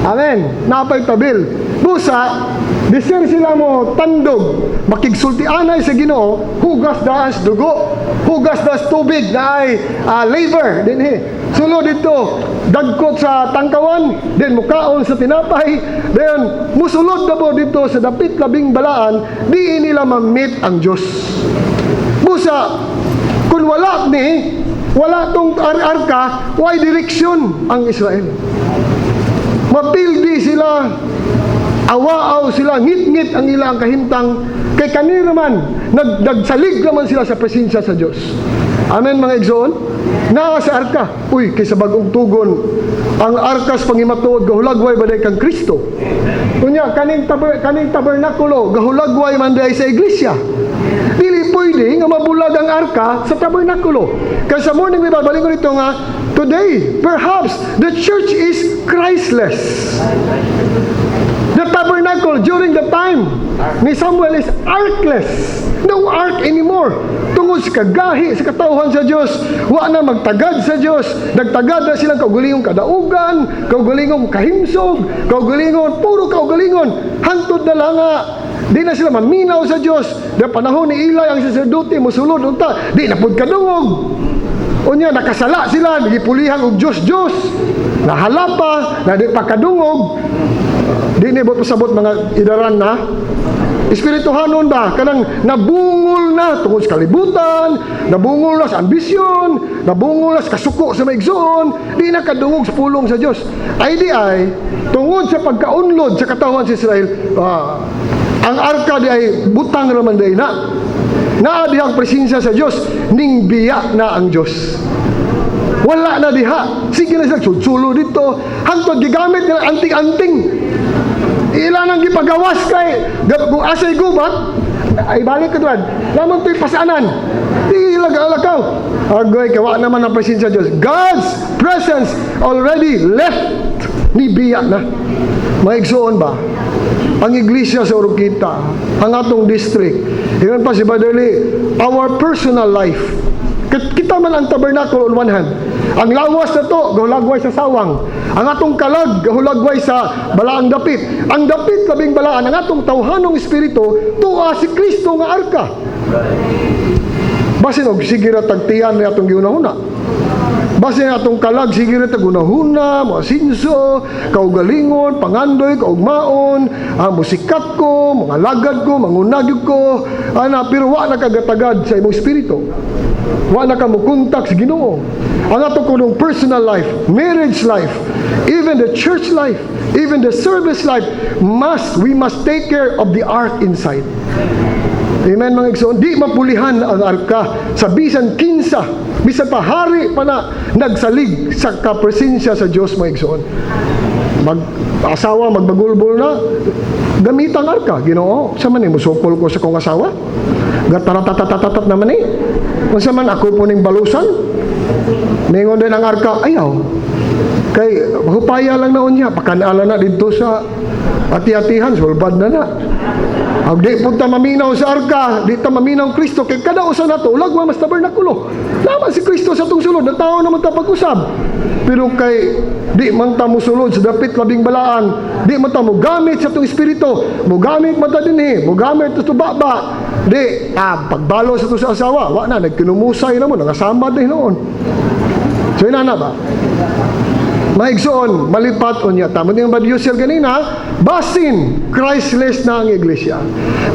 Amen. Naapay tabil. Busa bisir sila mo tandog makigsultianay sa Ginoo, hugas daas dugo, hugas daas tubig na ay laver dinhi. Sulod dito dagkot sa tangkawan, then mukaon sa tinapay, then musulod na po dito sa dapit labing balaan, di nila ma-meet ang Dios. Busa kun wala tong arka, why direksyon ang Israel. Mapildi sila, awaaw sila, ngit-ngit ang ilang kahimtang, kay kanina man nagsalig naman sila sa presensya sa Dios. Amen mga igsoon. Naa sa arka, uy kay sa bagong tugon ang arkas panghimatuod gahulagway baday kang Kristo. Kunya kaning tabernakulo gahulagway man day sa iglesia. Dili pwede nga mabulag ang arka sa tabernakulo. Kaya sa morning may babalik ko nito nga, today perhaps the church is Christless. The tabernacle during the time ni Samuel is arkless. No ark anymore. Tungod sa kagahi, sa katauhan sa Diyos, wa na magtagad sa Diyos. Nagtagad na silang kaugalingong kadaugan, kaugalingong kahimsog, kaugalingong, puro kaugalingon. Hantod na lang nga. Di na sila maminaw sa Diyos. Na panahon ni Eli ang saserdote, musulod unta, di na pud kadungog. Unya nakasala sila, nagipulihan og Diyos, nahalapa, na di pa kadungog. Di ni pasabot mga idaran na espirituhanon ba kanang nabungol na tungod sa kalibutan, nabungol na sa ambisyon, nabungol na sa kasuko sa maigsoon, di na kadungog sa pulong sa Dios. Ay tungod sa pagkaunlod sa katawhan sa Israel, ang arka di ay butang raman day na di ang presensya sa Dios, ning biya na ang Dios. Wala na diha. Sige na sila sulo dito. Hantod gigamit nila anting-anting. Ilan ang gipagawas kay kung asay gubat ay balik ka doon. Naman to'y pasanan. Di ilag-alakaw. Agoy, kawa naman ang presensya Diyos. God's presence already left. Ni biya na. Maigsoon ba? Ang iglesia sa Oroquita, ang atong district, yun pa si Baderli, our personal life. Kita man ang tabernacle on one hand. Ang lawas na to, gahulagway sa sawang. Ang atong kalag, gahulagway sa balaang dapit. Ang dapit, labing balaan. Ang atong tawhanong espiritu, tuwa si Kristo nga arka. Basin og sige ra tagtiyan ni atong giunahuna. Basin atong kalag sige ra tagunahuna, masinso, kaugalingon, pangandoy, kaugmaon, musikat ko, mga lagad ko, mangunag ko, ana pero wa na kagatagad sa imong espiritu. Wa na ka mo kontak sa Ginoo. Ang ato kunong personal life, marriage life, even the church life, even the service life, we must take care of the ark inside. Amen mga igsoon. Di mapulihan ang arka sa bisan kinsa, bisan pa hari pa na nagsalig sa kapresensya sa Diyos mga igsoon. Asawa magbagulbol na, gamit ang arka. Ginoo, sa man musukol ko sa kong asawa. Gataratatatat naman kung sa man ako po ning balusan. Ningon din ang arka, ayaw. Kay hupaya lang naon niya, pakanala na dito sa ati-atihan, sulbad na. Ang di punta maminaw sa arka, di ta maminaw Kristo, kay kada usa nato ulag mas tabernakulo. Naman si Kristo sa tong sulod, na tao naman ta pag-usab. Pero kay di man ta musulod sa dapit labing balaan, di man ta mo gamit sa tong espiritu, mo gamit man ta dinhi, mo gamit sa baba. Di pagbalo sa to sa asawa, wa na nagkinumusay na mo, nangasambad din noon. So ina na ba? Maigsoon, malipat o niya. Tama din yung Badiusel ganina, basin, Christless na ang iglesia.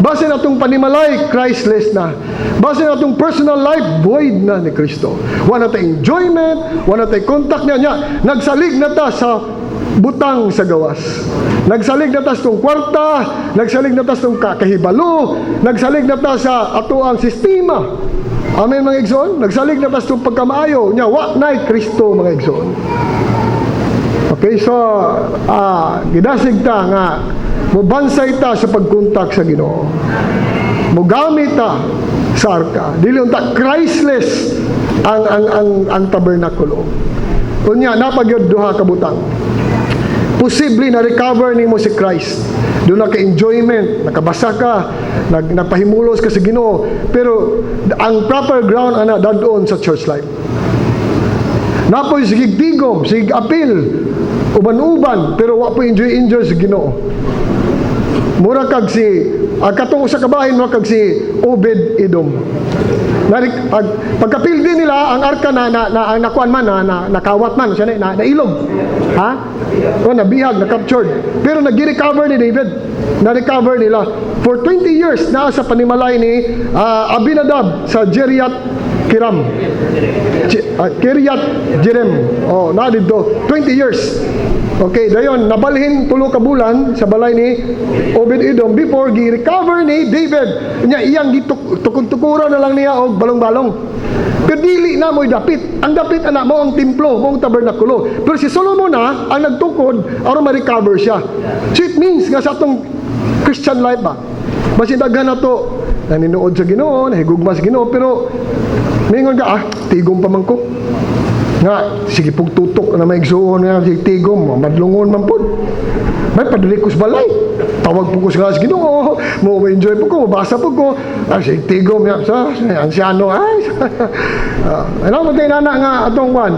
Basin atong panimalay, Christless na. Basin atong personal life, void na ni Kristo. Wala tayo enjoyment, wala tayo contact niya. Nagsalig na ta sa butang sa gawas. Nagsalig na ta sa tong kwarta, nagsalig na ta sa tong kakahibalo, nagsalig na ta sa atoang sistema. Amen mga igsoon? Nagsalig na ta sa tong pagkamaayo. Nya, wa na'y Kristo mga igsoon. Okay, so gidasig ta nga mubansay ta sa pagkontak sa Ginoo. Mugamit ta sa arka. Dili unta Christless ang tabernakulo. Kunya napagyud duha ka butang. Posible na recover nimo si Christ. Doon na ka-enjoyment, nakabasa ka, nagpahimulos ka sa Ginoo. Pero ang proper ground ana dadon sa church life. Napoy sigig tigom, sigig apil, uban-uban, pero wa po enjoy sa Ginoo. Mura kag si katong usa ka bahin mura kag si Obed Edom. Pagkapil din nila ang arka na nakuan man nakawat man siya na ilog. Ha? O nabihag, na-captured. Pero nag-recover ni David. Na-recover nila for 20 years na sa panimalay ni Abinadab sa Kiryat Jerem. Oh, na dito 20 years. Okay, dayon nabalhin tulo ka bulan sa balay ni Obed Edom before gi-recover ni David. Nya iyang gitukod-tukuran na lang niya og balong-balong. Pero dili na mo'y dapit. Ang dapit ana mo ang templo, mo ang tabernakulo. Pero si Solomon na ang nagtukod aron ma-recover siya. So it means nga sa atong Christian life ba. Basin daghan na to naninuod sa Ginoo, nahigugma sa Ginoo, pero mingon ka, tigom pa man ko. Nga, sige pong tutok na maigsuon nga, sige tigom, madlungon man po. May padali ko sa balay. Tawag po ko sa Ginoo, mo enjoy po ko, mabasa po ko. Sige tigom, sa ansyano, ano mo tayo nana nga atong kwan?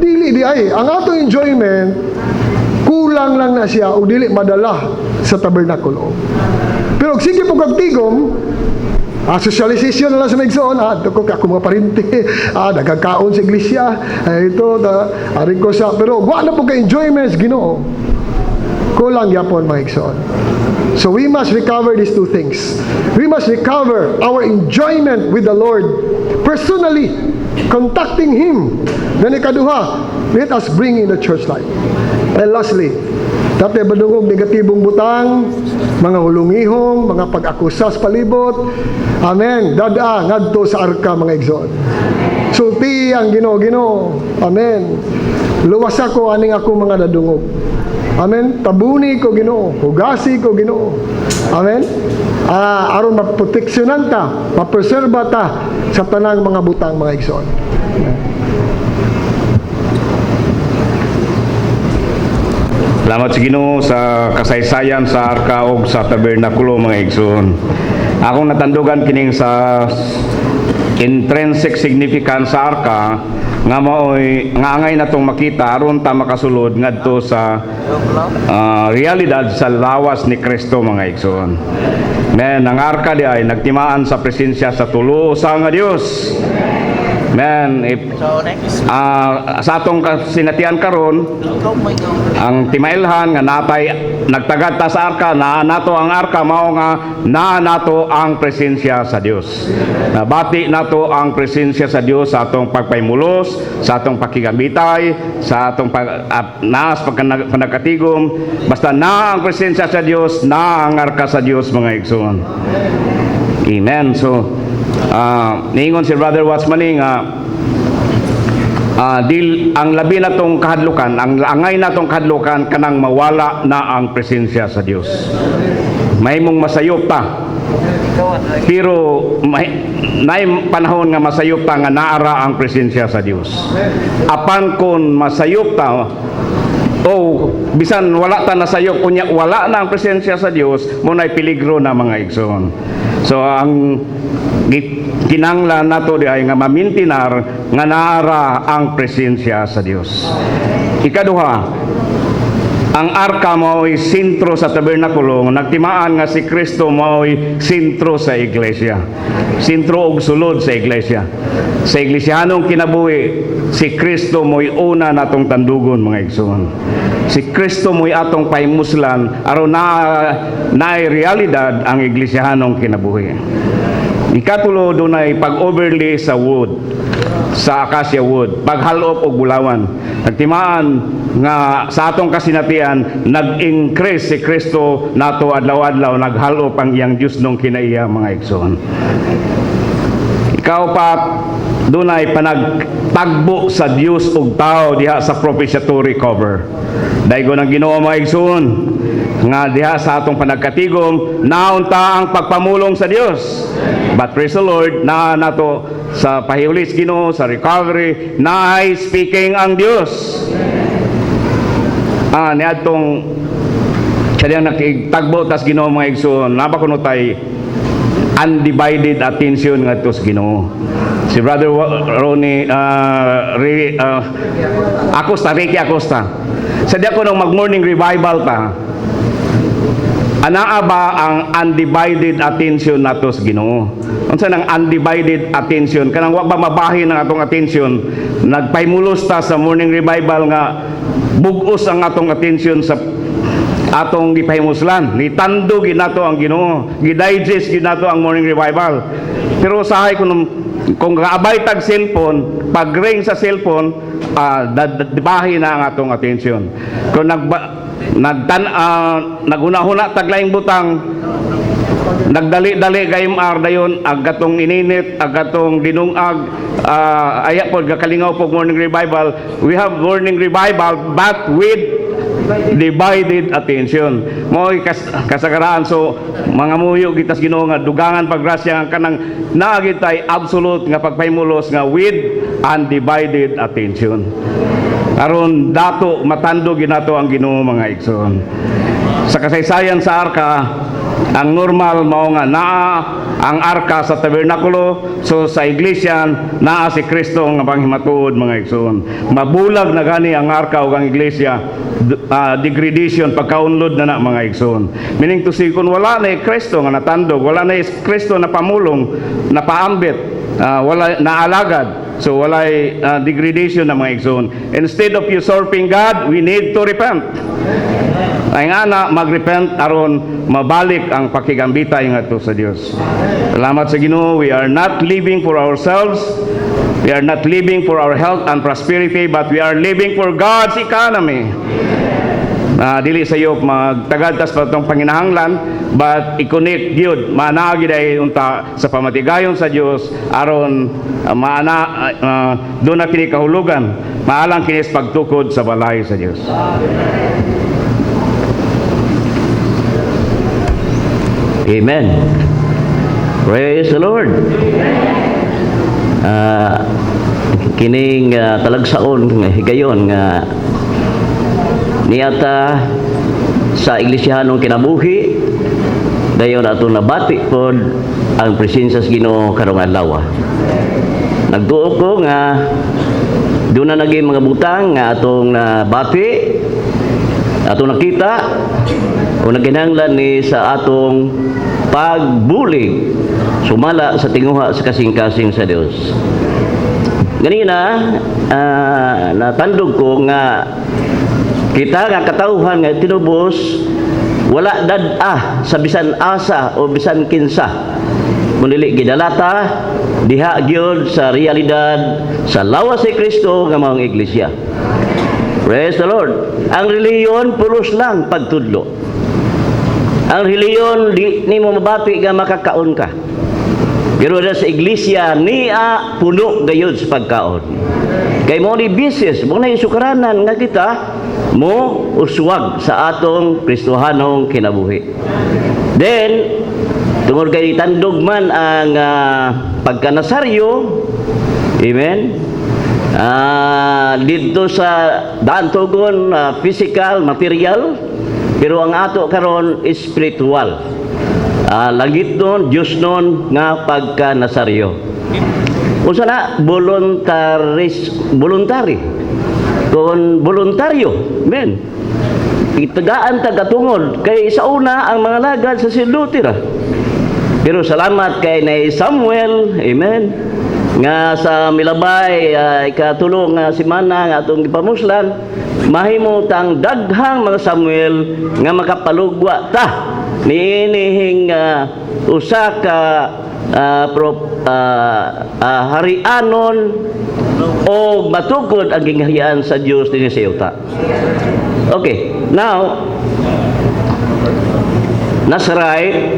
Dili di ay, ang atong enjoyment, kulang lang na siya, o dili madala sa tabernakulo. Pero sige po kag tigom, socialization na lang sa Megsoon, ako mga parinti, nagkakaon sa iglesia, ito, aring ko sa, pero wala po ka-enjoyment sa Ginoo. Kulang yapon mga Megsoon. So we must recover these two things. We must recover our enjoyment with the Lord personally, contacting Him. Then ikaduha, let us bring in the church life. And lastly, dati badungog negatibong butang, mga hulungihong, mga pag-akusa sa palibot. Amen. Dada ngadto sa arka mga igsoon. Sulti ang Ginoo. Amen. Luwas ako aning ako mga nadungog. Amen. Tabuni ko Ginoo, hugasi ko Ginoo. Amen. Aron maproteksyonan ta, mapreserba ta sa tanang mga butang mga igsoon. Salamat sa Ginoo sa kasaysayan sa arka ug sa tabernakulo mga igsoon. Akong natandugan kining sa intrinsic significance sa arka nga maoy nga angay natong makita aron ta makasulod ngadto sa realidad sa lawas ni Kristo mga igsoon. Men ang arka di ay nagtimaan sa presensya sa tulo sa nga Dios. Man, sa atong sinatian karon, ang timailhan nga natay nagtagad ta sa arka, naa nato ang arka, mao nga naa nato ang presensya sa Dios. Nabati nato ang presensya sa Dios sa atong pagpaymulos, sa atong pakigamitay, sa atong naas pagkanagatigom. Basta na ang presensya sa Dios, na ang arka sa Dios, mga igsoon. Amen. So, niingon si Brother Watchman nga, ang labi na tong kahadlukan, ang angay na tong kahadlukan, kanang mawala na ang presensya sa Dios. Mahimong masayop ta, pero may panahon nga masayop ta nga naara ang presensya sa Dios. Apan kon masayop ta, bisan wala ta nasayop, kunya wala na ang presensya sa Dios, munay peligro na, mga igsoon. So ang kinanglan nato di ay nga mamintinar nga naara ang presensya sa Dios. Ikaduha, ang arka mao'y sentro sa tabernakulo, nagtimaan nga si Kristo mao'y sentro sa iglesia, sentro og sulod sa iglesia. Sa iglesianong kinabuhi, si Kristo mo'y una natong tandugon, mga igsoon. Si Kristo mo'y atong paimuslan aron naay realidad ang iglesianong kinabuhi. Ikatulo, dunay pag-overlay sa wood, sa acacia wood, paghalop og bulawan. Nagtimaan nga sa atong kasinatian, nag-increase si Kristo nato adlaw-adlaw, naghalop ang iyang Dios nung kinaiya, mga igsoon. Ikaapat, dunay panagtagbo sa Dios ug tao diha sa propitiatory cover. Daygon ang Ginoo, mga igsoon, nga diha sa atong panagkatigom, naunta ang pagpamulong sa Dios. But praise the Lord, na nato sa pahiulis Ginoo, sa recovery, na ay speaking ang Dios. Niadtong siya diyang nakitagbo tas Ginoo, mga igsoon, nabakuno tay undivided attention nga tos Ginoo. Si Brother Ronnie Ricky Acosta, sadya ko nung mag-morning revival ta, anaa ba ang undivided attention nato sa Ginoo? Unsa nang undivided attention? Kanang wa ba mabahin ang atong attention? Nagpaymulos ta sa morning revival nga bugos ang atong attention sa atong gipahimuslan. Nitando ginato ang Ginoo, gidigest ginato ang morning revival. Pero usahay kung kaabay tag cellphone, pag ring sa cellphone, bahin na ang atong attention. Kung naghuna-huna taglaing butang, nagdali-dali gayim dayon, agatong ininit, agatong dinungag, aya po gakalingaw po morning revival. We have morning revival but with divided attention. Mo'y kasagaraan. So mga muyo gitas Ginoo nga dugangan paggrasya nga kanang naagid tay absolute nga pagpaymulos nga with undivided attention. Aron dato matando ginato ang Ginoo, mga igsoon. Sa kasaysayan sa arka, ang normal mao nga naa ang arka sa tabernakulo, so sa iglesia naa si Kristo nga panghimatuod, mga igsoon. Mabulag na gani ang arka ug ang iglesia, degradation, pagkaunlod na mga igsoon. Meaning to say, kung wala na Kristo nga natandog, wala na Kristo na pamulong, na paambit, wala na alagad, so wala degradation na, mga igsoon. Instead of usurping God, we need to repent. Ay nga na magrepent aron mabalik ang pakigambitay nga to sa Dios. Salamat sa Ginoo. We are not living for ourselves. We are not living for our health and prosperity, but we are living for God's economy. Dili sa iyo magtagad tas pa itong panginahanglan, but i-connect yun, maanagi dahil unta sa pamatigayon sa Diyos, aron doon na kini kahulugan, maalang kinis pagtukod sa balay sa Diyos. Amen. Praise the Lord. Kining talagsaon higayon nga niyata sa iglesihanong kinabuhi, dayon ato nabati pod ang presensya sa Ginoo karong adlaw. Nagtuo ko nga doon na naging mga butang nga atong nabati, atong nakita o naginahanglan ni sa atong pagbulig sumala sa tinguha sa kasing-kasing sa Dios. ganina natandog ko nga kita nga katawhan nga tinubos wala dad-a sa bisan asa o bisan kinsa kundi gidalata diha gyud sa realidad sa lawas ni Kristo nga maong iglesia. Praise the Lord. Ang reliyon pulos lang pagtudlo. Ang reliyon di nimo mabati nga makakaon ka. Pero sa iglesia niya puno gayud sa pagkaon. Kay mo ni business, mo na isukaranan nga kita mo uswag sa atong Kristohanong kinabuhi. Then tungod kay tandog man ang pagkanasaryo, amen. Dito sa daan tugon physical, material, pero ang ato karon spiritual. Langit nun, Diyos nun nga pagkanasaryo. Unsa na voluntary. Kung voluntaryo, amen. Itagaan tagatungod kay sa una ang mga lagad sa silduti ra. Pero salamat kay nay Samuel, amen, nga sa milabay ikatulong nga semana nga atong gipamuslan, mahimutang daghang mga Samuel nga makapalugwa ta niinihing usa ka harianon o matukod ang gingharian sa Dios dinhi sa yuta. Okay, now Nasaray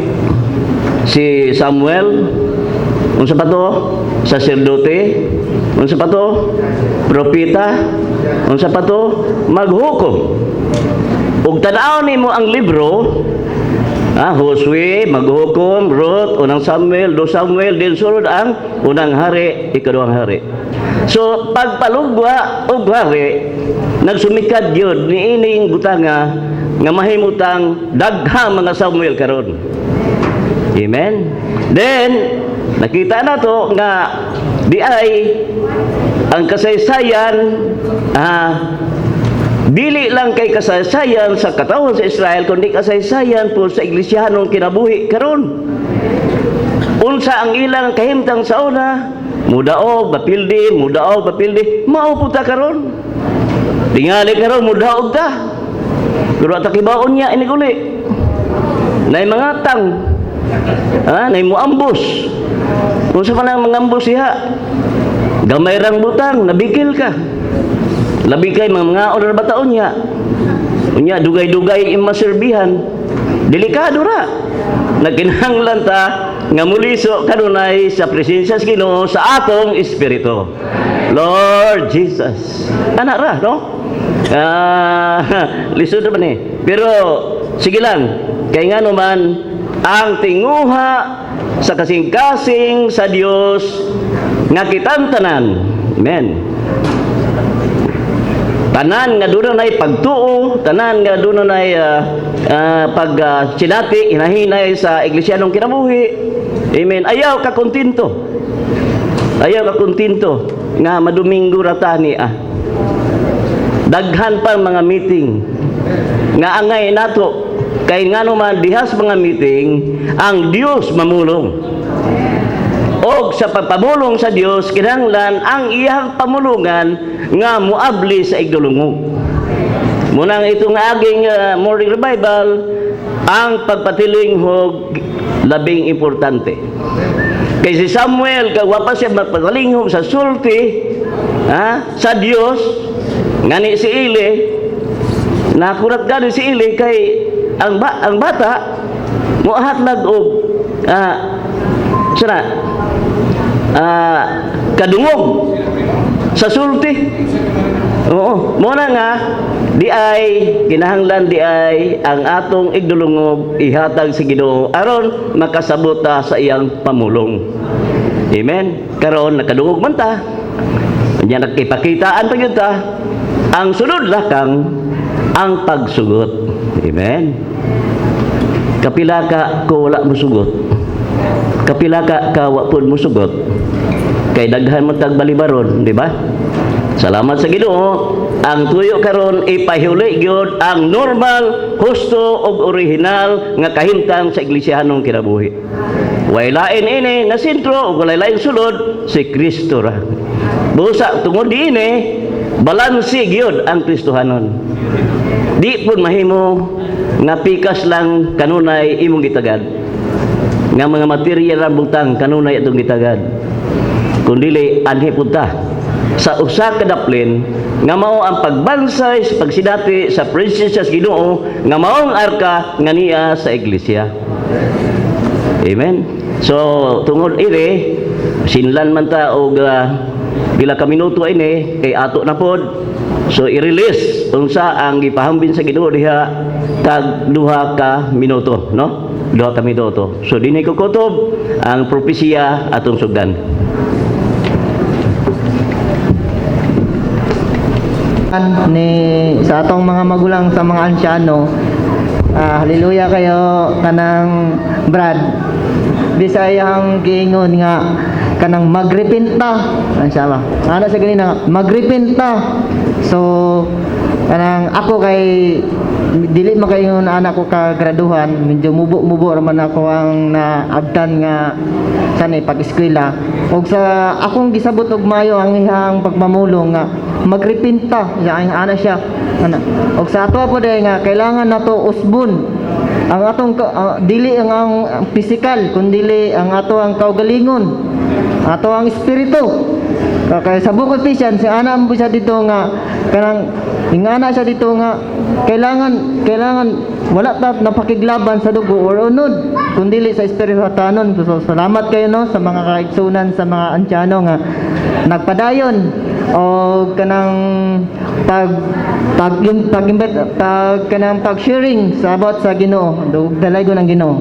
si Samuel, unsa pa to? Saserdote, unsa pa to? Propeta, unsa pa to? Maghukom. Ug tan-aw nimo ang libro, Josue, maghukom, Ruth, unang Samuel, do Samuel, din sulod ang unang hari, ikaduhang hari. So pagpalugwa og hari, nagsumikad gyud niining butanga nga mahimutang daghang mga Samuel karon. Amen. Then nakita na to nga di ay ang kasaysayan dili lang kay kasaysayan sa katawhan sa Israel kundi kasaysayan po sa iglesyahanong kinabuhi karon. Unsa ang ilang kahimtang sa una, mudaog bapildi, mao po ta karon. Tingali karon mudaog ta. Pero atakibaon niya ini uli. Nay mga tang nay muambos. Unsa man ang mangambos siya? Gamay rang butang, nabikil ka. Labi kay mga orar bataon niya. Unya dugay-dugay imaserbihan. Delikado ra. Nagkinahanglan ta nga muliso kanunay sa presensya sa Ginoo sa atong espiritu. Lord Jesus. Ana ra, no? Lisod ba ni? Pero sige lang. Kay nga naman ang tinguha sa kasing-kasing sa Dios nga kitantanan. Amen. Tanan nga dunay pagtuo, tanan nga dunay pagsinati hinahinay sa iglesyanong kinabuhi. Amen. Ayaw ka kontento. Ayaw ka kontento nga maduminggo ra tani Daghan pa mga meeting nga angay nato kay ngano man dihas mga meeting ang Dios mamulong. Og sa pagpamulong sa Dios kinahanglan ang iyang pamulungan nga muabli sa igdulungog. Munang itong aging morning revival ang pagpatiling hog labing importante. Kay si Samuel kagwa pa siya magpatalinghom sa sulti sa Dios ngani si Eli nakurat gani si Eli kay ang bata muhatlag og kadungog sa sulti. Oo, mo na nga di ay kinahanglan di ay ang atong igdulungog ihatag sa Ginoo aron makasabot ta sa iyang pamulong. Amen. Karon nakadungog man ta. Nya nagkipakitaan pa gyud ta. Ang sunod lakang ang pagsugot. Amen. Kapila ka ko wala mo sugot. Kapila ka wa pud mo sugot. Kay daghan mo tag balibaron, di ba? Salamat sa Ginoo. Ang tuyo karon ipahuli gyud ang normal, husto ug original nga kahimtang sa iglesyahanong kinabuhi. Way lain ini nga sentro ug walay lain sulod si Kristo ra. Busa tungod diini balanse gyud ang Kristohanon. Di pud mahimo nga pikas lang kanunay imong gitagad. Nga mga material ra butang kanunay atong gitagad. Kundili anhi punta sa usa ka daplin nga mao ang pagbansay sa pagsidati sa presensya sa Ginoo nga maong arka nga niya sa iglesia. Amen. So tungod ire sinlan man ta og pila ka minuto ini kay ato na pod. So i-release unsa ang gipahambin sa Ginoo diha tag duha ka minuto, no? Duha ka minuto. So dinhi ko kutob ang propesiya atong sugdan. Ni sa atong mga magulang sa mga ansyano, haleluya kayo kanang Brad. Bisayang giingon nga kanang magrepenta. Ano siya ba? Ano sa ganina magrepenta. So kanang ako kay dili makaingon anak ko ka graduhan, medyo mubo raman ako ang naabtan nga sanay pag-eskwela. Og sa akong gisabot og mayo ang ihang pagmamulong nga magrepenta ang ana siya. Og sa ato po day nga kailangan nato usbon ang atong dili ang physical kundi ang ato ang kaugalingon, ato ang espiritu. Kaya sa Book of Ephesians, si ana mo siya dito nga kanang ingana siya dito nga kailangan wala ta napakiglaban sa dugo or unod kundi sa espiritu tanon. So salamat kayo no sa mga kaigsunan sa mga ansyano nga nagpadayon o kanang pag-sharing sa about sa Ginoo, dalay ko ng Ginoo.